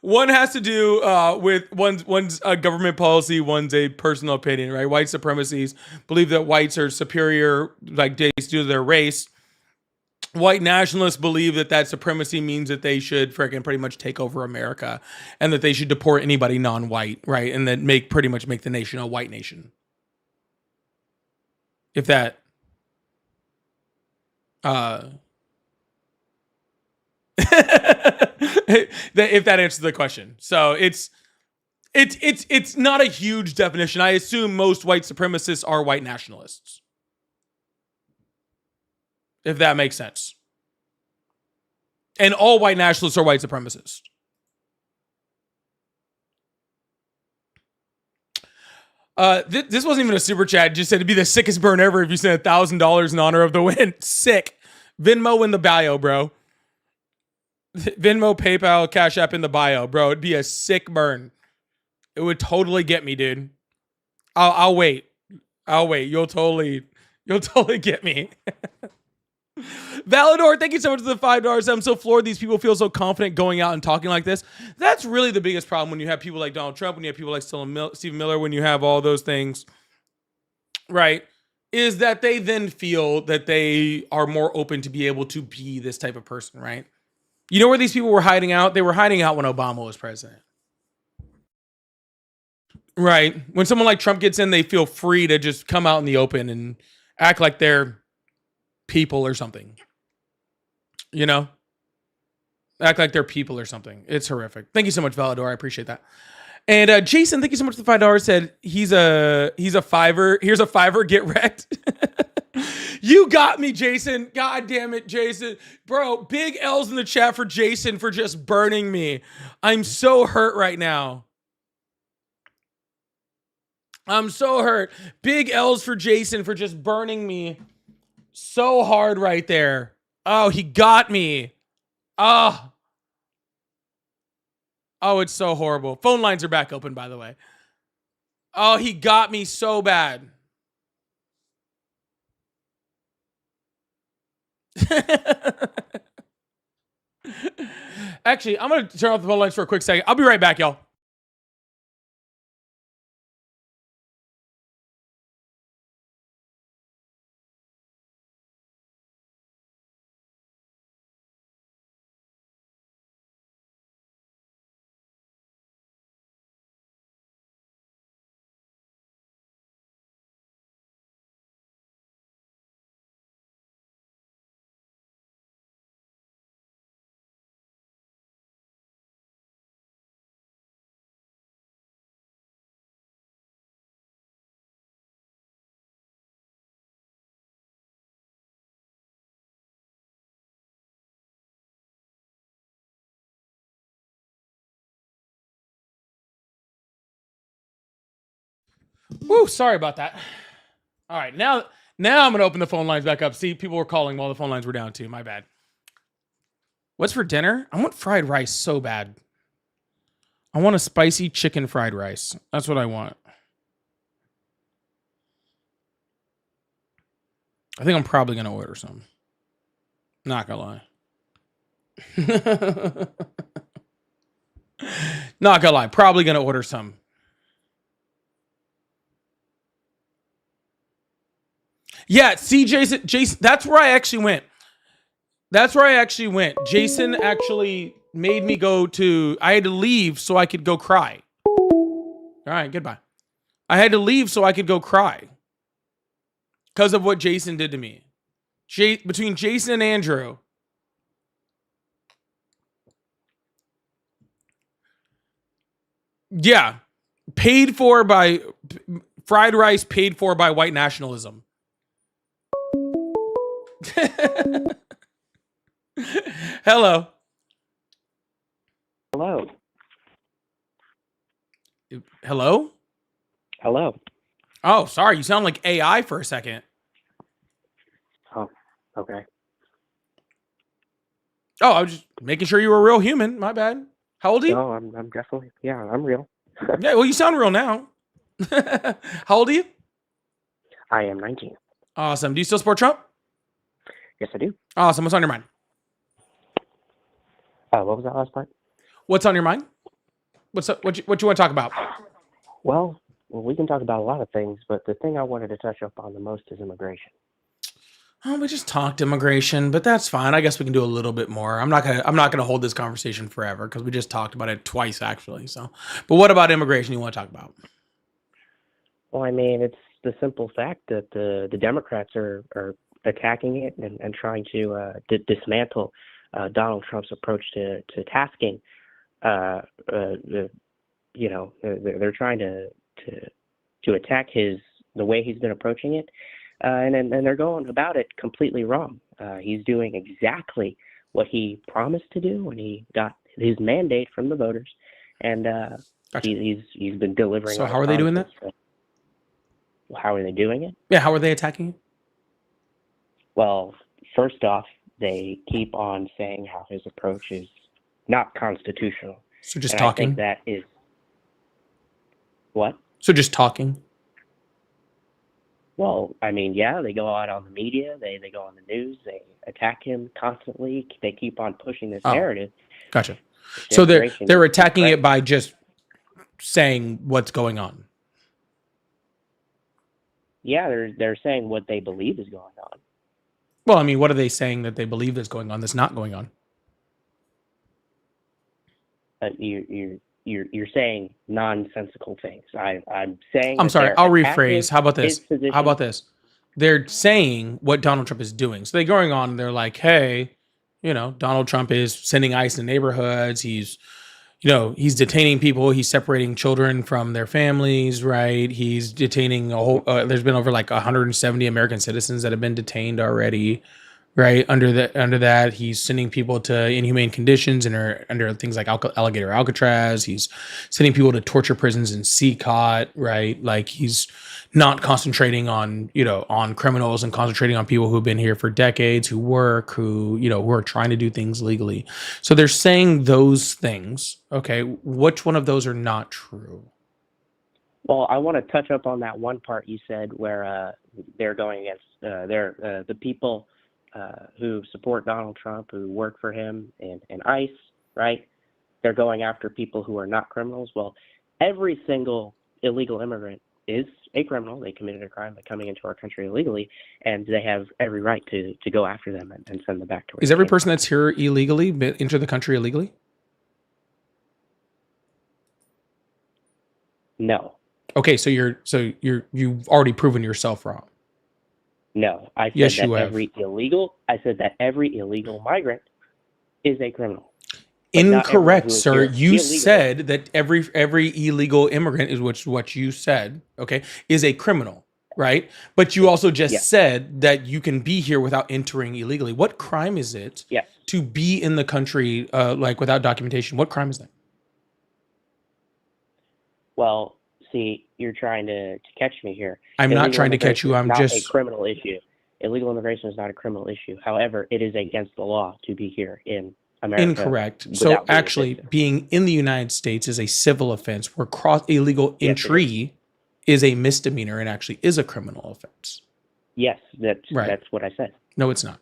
One has to do with one's government policy, one's a personal opinion, right? White supremacies believe that whites are superior, like due to their race. White nationalists believe that supremacy means that they should freaking pretty much take over America and that they should deport anybody non-white, right? And then pretty much make the nation a white nation. If that if that answers the question. So it's not a huge definition. I assume most white supremacists are white nationalists. If that makes sense. And all white nationalists are white supremacists. This wasn't even a super chat. It just said it'd be the sickest burn ever if you sent $1,000 in honor of the win. Sick. Venmo in the bio, bro. Venmo, PayPal, Cash App in the bio, bro. It'd be a sick burn. It would totally get me, dude. I'll wait. You'll totally get me. Valador, thank you so much for the $5. I'm so floored these people feel so confident going out and talking like this. That's really the biggest problem when you have people like Donald Trump, when you have people like Stephen Miller, when you have all those things, right? Is that they then feel that they are more open to be able to be this type of person, right? You know where these people were hiding out? They were hiding out when Obama was president. Right. When someone like Trump gets in, they feel free to just come out in the open and act like they're people or something. You know? Act like they're people or something. It's horrific. Thank you so much, Valador. I appreciate that. And Jason, thank you so much for the $5. Said he's a Fiverr. Here's a Fiverr. Get wrecked. You got me, Jason. God damn it, Jason. Bro, big L's in the chat for Jason for just burning me. I'm so hurt right now. I'm so hurt. Big L's for Jason for just burning me so hard right there. Oh, he got me. Oh. Oh, it's so horrible. Phone lines are back open, by the way. Oh, he got me so bad. Actually, I'm going to turn off the phone lines for a quick second. I'll be right back, y'all. Woo, sorry about that. All right, now I'm going to open the phone lines back up. See, people were calling while the phone lines were down too. My bad. What's for dinner? I want fried rice so bad. I want a spicy chicken fried rice. That's what I want. I think I'm probably going to order some. Not going to lie. Not going to lie. Probably going to order some. Yeah, see, Jason, that's where I actually went. Jason actually made me I had to leave so I could go cry. All right, goodbye. I had to leave so I could go cry because of what Jason did to me. Between Jason and Andrew. Yeah. Fried rice paid for by white nationalism. Hello. Hello. Hello? Hello. Oh, sorry. You sound like AI for a second. Oh, okay. Oh, I was just making sure you were a real human. My bad. How old are you? No, I'm definitely, yeah, I'm real. Yeah, well, you sound real now. How old are you? I am 19. Awesome. Do you still support Trump? Yes, I do. Awesome. What's on your mind? What was that last part? What's on your mind? What's up? What you want to talk about? Well, we can talk about a lot of things, but the thing I wanted to touch up on the most is immigration. Oh, we just talked immigration, but that's fine. I guess we can do a little bit more. I'm not gonna hold this conversation forever because we just talked about it twice actually. So, but what about immigration you want to talk about? Well, I mean, it's the simple fact that the Democrats are attacking it and trying to dismantle Donald Trump's approach to tasking. They're trying to attack the way he's been approaching it, and they're going about it completely wrong. He's doing exactly what he promised to do when he got his mandate from the voters, and Gotcha. he's been delivering. So how are they doing that? How are they doing it? Yeah, how are they attacking you? Well, first off, they keep on saying how his approach is not constitutional. So just and talking? I think that is what? So just talking? Well, I mean, yeah, they go out on the media, they go on the news, they attack him constantly. They keep on pushing this Oh, narrative. gotcha. This So they're information they're is attacking it incorrect. by just saying what's going on. Yeah, they're saying what they believe is going on. Well, I mean, what are they saying that they believe is going on that's not going on? You're saying nonsensical things. I'm saying. I'm that sorry, they're I'll attacking rephrase. How about his this? position. How about this? They're saying what Donald Trump is doing. So they're going on and they're like, hey, Donald Trump is sending ICE in neighborhoods. He's detaining people. He's separating children from their families, right? He's detaining a whole, there's been over like 170 American citizens that have been detained already, right? Under that, he's sending people to inhumane conditions and are under things like alligator Alcatraz. He's sending people to torture prisons in CCOT, right? Like he's not concentrating on, on criminals and concentrating on people who've been here for decades, who work, who are trying to do things legally. So they're saying those things. Okay. Which one of those are not true? Well, I want to touch up on that one part you said where they're going against the people who support Donald Trump, who work for him and ICE, right? They're going after people who are not criminals. Well, every single illegal immigrant is a criminal. They committed a crime by coming into our country illegally, and they have every right to go after them and send them back to where Is they every came person that's here illegally enter the country illegally? from. No. Okay, so you've already proven yourself wrong. No, I said Yes, that you have. I said that every illegal migrant is a criminal. But not everyone Incorrect, who is sir. here You illegally. said that every illegal immigrant is what you said, okay, is a criminal, right? But you also just Yes. said that you can be here without entering illegally. What crime is it Yes. to be in the country like without documentation? What crime is that? Well, see, you're trying to catch me here. I'm not Illegal trying to catch you. immigration I'm is not just a criminal issue. Illegal immigration is not a criminal issue. However, it is against the law to be here in America. incorrect. So without being a actually, citizen. being in the United States is a civil offense, where illegal Yes, it entry is a misdemeanor and actually is a criminal offense. Yes, that's Right. what I said. No, it's not.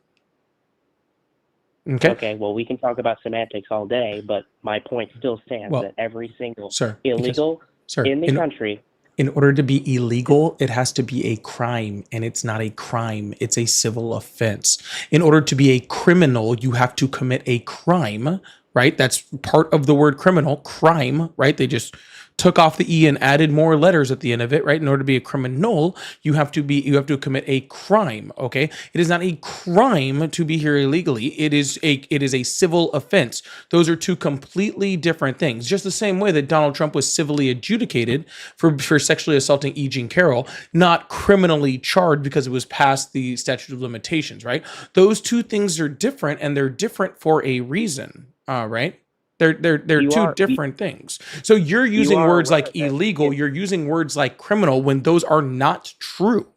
Okay. Okay, well, we can talk about semantics all day, but my point still stands Well, that every single Sir, illegal sir, in the country. in order to be illegal, it has to be a crime, and it's not a crime. It's a civil offense. In order to be a criminal, you have to commit a crime, right? That's part of the word criminal, crime, right? They just took off the E and added more letters at the end of it, right? In order to be a criminal, you have to commit a crime, okay? It is not a crime to be here illegally. It is a civil offense. Those are two completely different things. Just the same way that Donald Trump was civilly adjudicated for sexually assaulting E. Jean Carroll, not criminally charged because it was past the statute of limitations, right? Those two things are different, and they're different for a reason, right? They're two different things. So you're using words like illegal, you're using words like criminal when those are not true.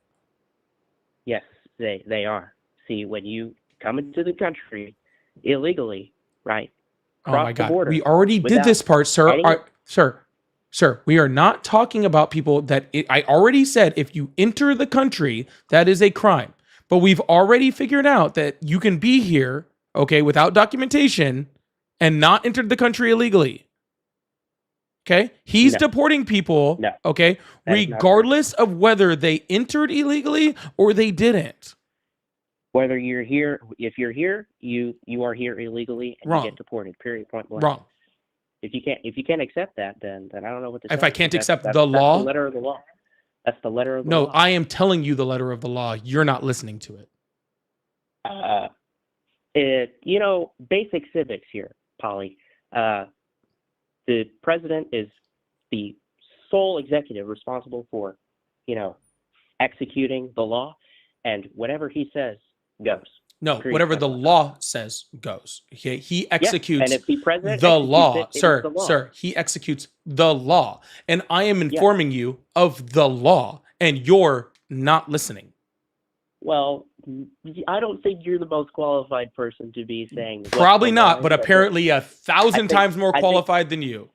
Yes, they are. See, when you come into the country illegally, right? Oh my Cross the God. border We already did without this part, sir. any- Sir, we are not talking about people I already said if you enter the country, that is a crime. But we've already figured out that you can be here, okay, without documentation and not enter the country illegally. Okay? He's No. deporting people, No. okay, That is not regardless of whether they entered illegally or they didn't. Whether you're here, if you're here, you are here illegally and Wrong. you get deported. Period. Point blank. Wrong. If you can't accept that, then I don't know what to If tell I you. can't That's- accept that's- the that's law? the letter of the law. That's the letter of the No, law. I am telling you the letter of the law. You're not listening to it. Basic civics here, Polly. The president is the sole executive responsible for, executing the law, and whatever he says goes. No, Period. whatever Point the blank. law says goes. He Yeah, executes and if the president the executes law. it, it is Sir, the law. sir, he executes the law. And I am informing you of the law, and you're not listening. Well, I don't think you're the most qualified person to be saying. what Probably the not, law but is. apparently 1,000 I think- times more I think- qualified than you.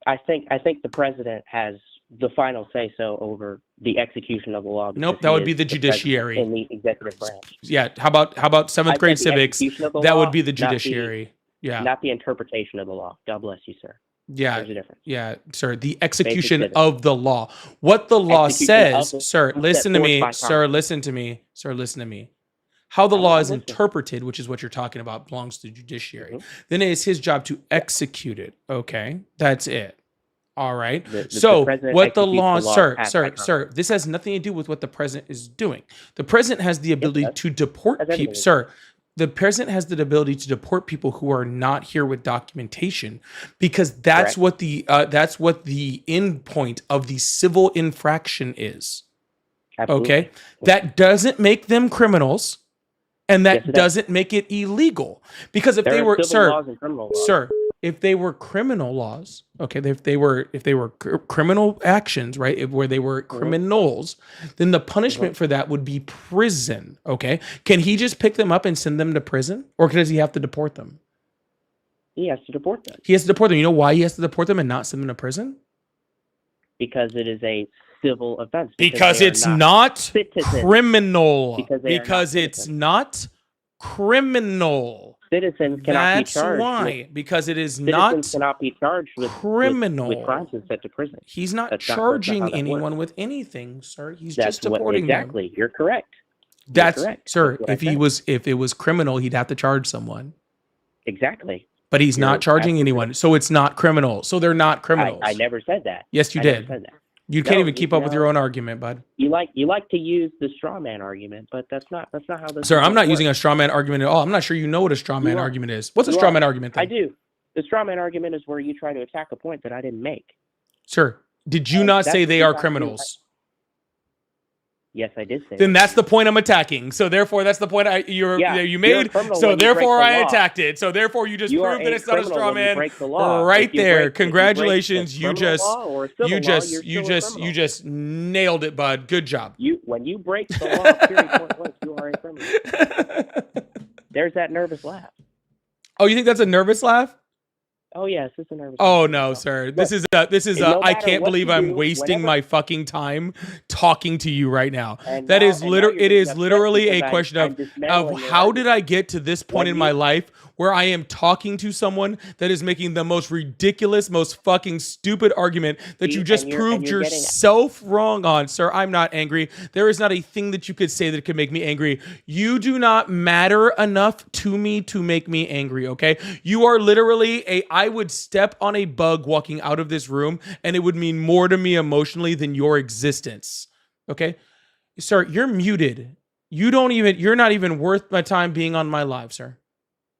I think the president has the final say so over the execution of the law. Nope, because that he would be is the president judiciary. in the executive branch. Yeah. How about I seventh grade said the civics? execution of the That law, would be the not the judiciary. Yeah. not the interpretation of the law. God bless you, sir. Yeah. There's a difference. Yeah, sir. The execution civics. of the law. What the law Execution of says, the sir, law listen set to forth me, by sir, Congress. listen to me, sir, listen to me. How the I'm law is listening. interpreted, which is what you're talking about, belongs to the judiciary. Mhm. Then it is his job to execute it. Okay, that's it. All right. The So president what the executes law, the law sir, passed by sir, this has nothing to do with what the president is doing. The president has the ability does. to deport Has people, everything. sir. The president has the ability to deport people who are not here with documentation, because that's Correct. what the end point of the civil infraction is. Absolutely. Okay, that doesn't make them criminals, and that Yes, it does. doesn't make it illegal. Because if There they are were, civil sir, laws and criminal laws. sir, if they were criminal laws, okay, if they were criminal actions, right, where they were criminals, then the punishment for that would be prison. Okay, can he just pick them up and send them to prison, or does he have to deport them? He has to deport them He has to deport them. You know why he has to deport them and not send them to prison? because it is a civil offense. Because they are it's not citizens. criminal. Because they are not Because it's citizens. not criminal. Citizens cannot That's be charged. why. Because it is Citizens not cannot be charged with criminal. with crimes and sent to prison. He's not That's not charging how that anyone works. with anything, sir. He's That's just deporting them. exactly. You're correct. That's correct. sir. That's what I If said. it was criminal, he'd have to charge someone. Exactly. But he's You're not charging absolutely anyone, so it's not criminal. So they're not criminals. I never said that. Yes, you I never did. said that. You can't No, even keep up with no. your own argument, bud. You like to use the straw man argument, but that's not how this. Sir, I'm not works. using a straw man argument at all. I'm not sure you know what a straw man You are. argument is. What's a You straw are. man argument then? I do. The straw man argument is where you try to attack a point that I didn't make. Sir, did you And not that's say what they you are got to do. criminals? Yes, I did say Then that. that's the point I'm attacking. So therefore, that's the point you Yeah, you you're a made. criminal So when you break therefore, the I law. attacked it. So therefore, you just You are proved that a it's not a criminal straw when you man. break the law. Right If you there. break- if you break Congratulations. the You criminal just law or a civil you law, just you're you still a just criminal. you just nailed it, bud. Good job. When you break the law, period, point blank, you are a criminal. There's that nervous laugh. Oh, you think that's a nervous laugh? Oh yes, it's a nervous. Oh laugh. no, sir. Look, This is no I matter can't what believe you I'm do, wasting whenever- my fucking time talking to you right now. And That now- is and now literally you're it getting is upset literally a because question I'm of dismantling your how did argument. I get to this point When in you- my life where I am talking to someone that is making the most ridiculous, most fucking stupid argument that See, you just and you're- proved and you're getting- yourself wrong on. Sir, I'm not angry. There is not a thing that you could say that could make me angry. You do not matter enough to me to make me angry, okay? You are literally I would step on a bug walking out of this room and it would mean more to me emotionally than your existence. Okay? Sir, you're muted. You're not even worth my time being on my live, sir.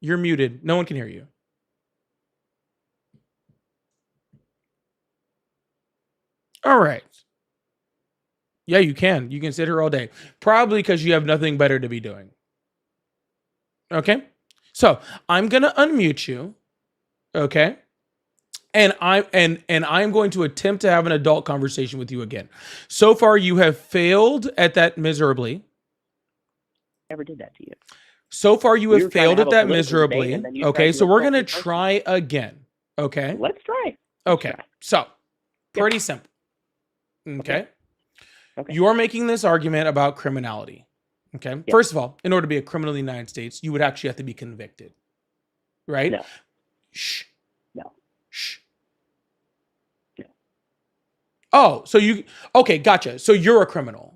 You're muted. No one can hear you. All right. Yeah, you can. You can sit here all day. Probably because you have nothing better to be doing. Okay? So, I'm going to unmute you. Okay? And I'm going to attempt to have an adult conversation with you again. So far, you have failed at that miserably. Never did that to you. So far, you We have were trying to failed have at a that political debate, miserably. and then you Okay, tried to so we're insult going me to personally. try again. Okay? Let's try. Okay. So, pretty simple. Okay? Okay. You're making this argument about criminality. Okay? Yeah. First of all, in order to be a criminal in the United States, you would actually have to be convicted. Right? No. Shh. No. Shh. No. Oh, so okay, gotcha. So you're a criminal.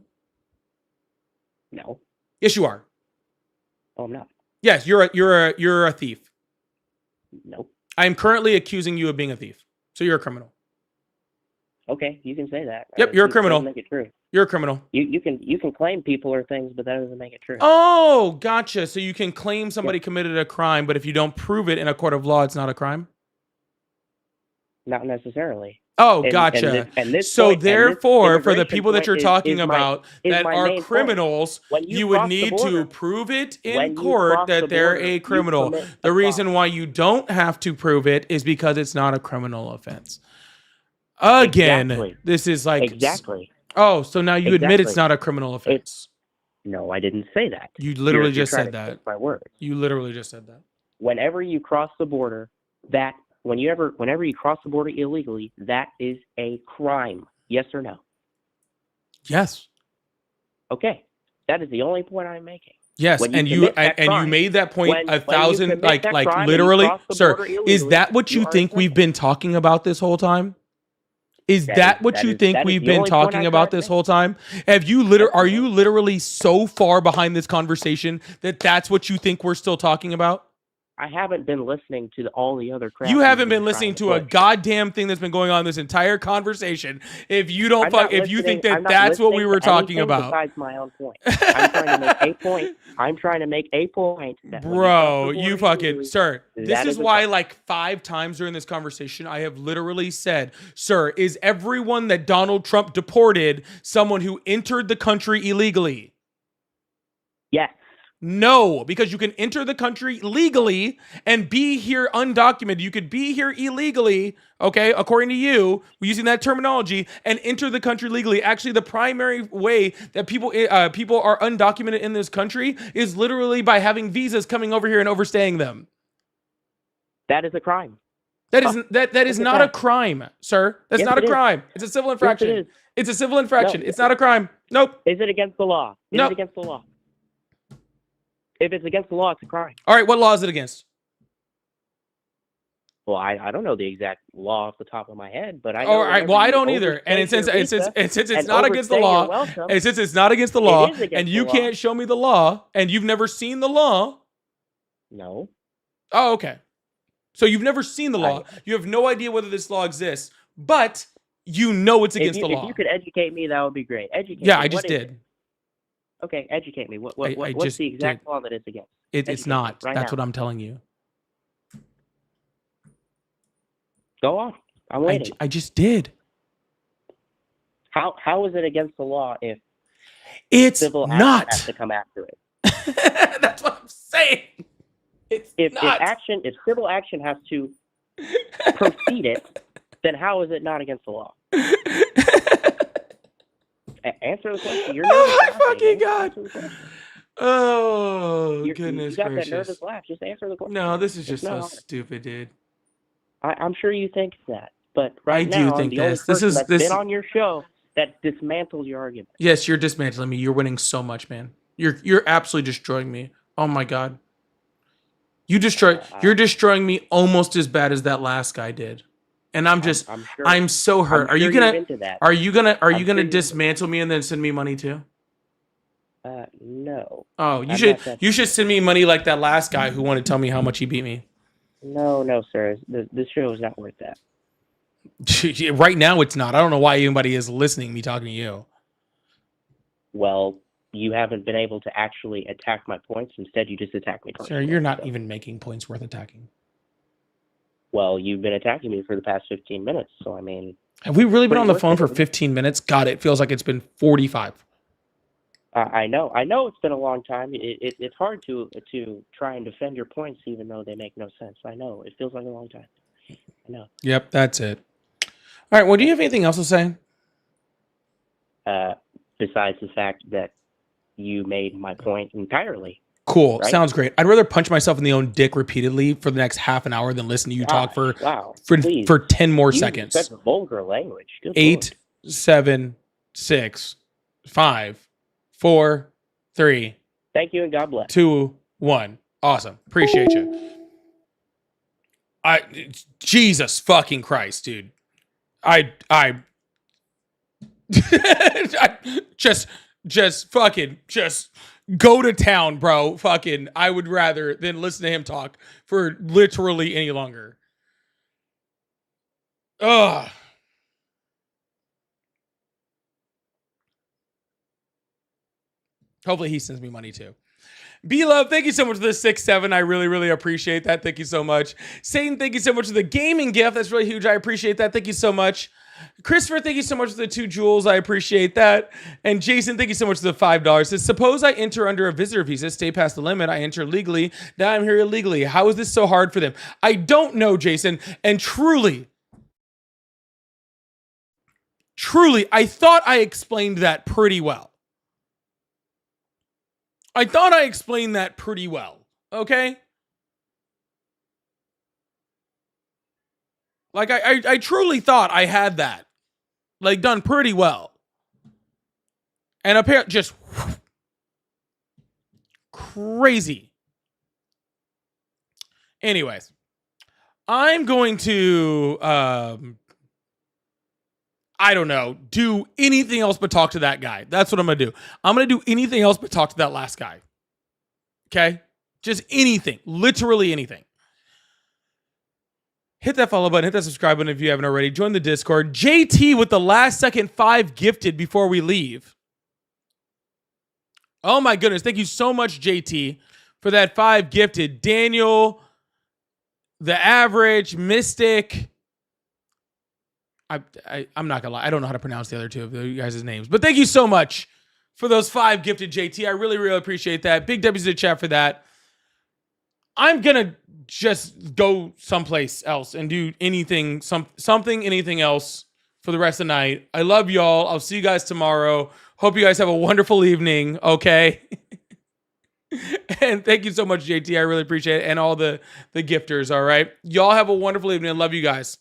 No. Yes, you are. Oh, I'm not. Yes, you're a thief. Nope. I am currently accusing you of being a thief. So you're a criminal. Okay, you can say that. Yep, you're a That criminal. doesn't make it true. You're a criminal. You can claim people or things, but that doesn't make it true. Oh, gotcha. So you can claim somebody committed a crime, but if you don't prove it in a court of law, it's not a crime? Not necessarily. Oh, And- gotcha. and this So point- and this therefore, for the immigration people that point you're is- talking is my- about is that my are main point. criminals, When you would cross the need border- to prove it when in you court cross that the they're border, a you criminal. commit The a reason crime. why you don't have to prove it is because it's not a criminal offense. Again, Exactly. this is like Exactly. Oh, so now you admit it's Exactly. not a criminal offense. No, I didn't say that. You literally You're just trying said to that. twist my words. You literally just said that. Whenever you cross the border, whenever you cross the border illegally, that is a crime. Yes or no? Yes. Okay. That is the only point I'm making. Yes, When you and you commit that and you crime- made that point when a you thousand, commit like that crime and you literally, cross the sir. border Is illegally, that what you you are think we've innocent. been talking about this whole time? Is that what you think that is we've the been only point talking I about tried to this make. whole time? Are you literally so far behind this conversation that that's what you think we're still talking about? I haven't been listening to all the other crap. You you've haven't been trying listening to a push. goddamn thing that's been going on this entire conversation. If you don't I'm not if you think listening- I'm that not that's what we listening were to talking anything about. Besides my own point. I'm trying to make a point. I'm trying to make a point. That when Bro, cross the you border fucking illegally, sir. This that is a why crime. like 5 times during this conversation I have literally said, "Sir, is everyone that Donald Trump deported someone who entered the country illegally?" Yes. No, because you can enter the country legally and be here undocumented. You could be here illegally, okay, according to you, using that terminology, and enter the country legally. Actually, the primary way that people are undocumented in this country is literally by having visas coming over here and overstaying them. That is a crime. That is that is Look at not a that. crime, sir. That's Yes, not a it is. crime. It's a civil infraction. Yes, it is. It's a civil infraction. No. It's not a crime. Nope. Is it against the law? Is Nope. it against the law? If it's against the law, it's a crime. All right, what law is it against? Well, I don't know the exact law off the top of my head, but I know. All right, well, whenever I you don't either. And overstay since your it's visa not against the overstay your law, welcome, and since it's not against the law, is against and the you law. can't show me the law, and you've never seen the law. No. Oh, okay. So you've never seen the law. I- You have no idea whether this law exists, but you know it's If against you, the law. if you could educate me, that would be great. Educate Yeah, me. I just What is did. it? Okay, educate me. I What's just the exact did. law that it's against? It's Educate not. me right That's now. what I'm telling you. Go on. I'm waiting. I just did. How is it against the law if It's civil action not. has to come after it? That's what I'm saying. It's If not. civil action has to precede it, then how is it not against the law? Answer the question. You're Oh my nervous laughing. fucking Answer God. the question. Oh, You goodness got that gracious. nervous laugh. Just answer the question. No, this is It's just not so hard. stupid, dude. I'm sure you think that, but right I do now I'm think the only this. This person is- that's this- been on your show that dismantles your argument. Yes, you're dismantling me. You're winning so much, man. You're absolutely destroying me. Oh my God. You're destroying me almost as bad as that last guy did. And I'm sure, I'm so hurt. I'm Are you sure gonna you're into that. are you gonna I'm sure you're- dismantle me and then send me money too? No. Oh, you I'm should not that- you should send me money like that last guy who wanted to tell me how much he beat me. No, sir. The show is not worth that. Right now it's not. I don't know why anybody is listening to me talking to you. Well, you haven't been able to actually attack my points. Instead, you just attack me Sir, personally. you're not So- even making points worth attacking. Well, you've been attacking me for the past 15 minutes, so I mean, Have we really been Pretty on the worth phone for it. 15 minutes? God, it feels like it's been 45. I know it's been a long time. It's hard to try and defend your points, even though they make no sense. I know it feels like a long time. I know. Yep, that's it. All right, well, do you have anything else to say? Besides the fact that you made my point entirely. Cool. Right? Sounds great. I'd rather punch myself in the own dick repeatedly for the next half an hour than listen to you talk for Wow. Please. 10 more You use seconds. such vulgar language. Good 8, Lord. 7, 6, 5, 4, 3, Thank you and God bless. 2, 1. Awesome. Appreciate you. Jesus fucking Christ, dude. I just fucking go to town, bro. Fucking I would rather than listen to him talk for literally any longer. Ugh. Hopefully he sends me money too. B-Love, thank you so much for the 6-7. I really, really appreciate that. Thank you so much. Satan, thank you so much for the gaming gift. That's really huge. I appreciate that. Thank you so much. Christopher, thank you so much for the 2 jewels. I appreciate that. And Jason, thank you so much for the $5. Says, suppose I enter under a visitor visa, stay past the limit. I enter legally. Now I'm here illegally. How is this so hard for them? I don't know, Jason. And truly, I thought I explained that pretty well. Okay? Like, I truly thought I had that. Like done pretty well. And apparently just crazy. Anyways, I'm going to I don't know, do anything else but talk to that guy. That's what I'm going to do. I'm going to do anything else but talk to that last guy. Okay? Just anything. Literally anything. Hit that follow button. Hit that subscribe button if you haven't already. Join the Discord. JT with the last second 5 gifted before we leave. Oh my goodness. Thank you so much, JT, for that 5 gifted. Daniel, The Average, Mystic. I'm not gonna lie. I don't know how to pronounce the other two of you guys' names, but thank you so much for those 5 gifted, JT. I really, really appreciate that. Big W's in the chat for that. I'm gonna just go someplace else and do anything, anything else for the rest of the night. I love y'all. I'll see you guys tomorrow. Hope you guys have a wonderful evening. Okay. And thank you so much, JT. I really appreciate it. And all the gifters. All right. Y'all have a wonderful evening. I love you guys.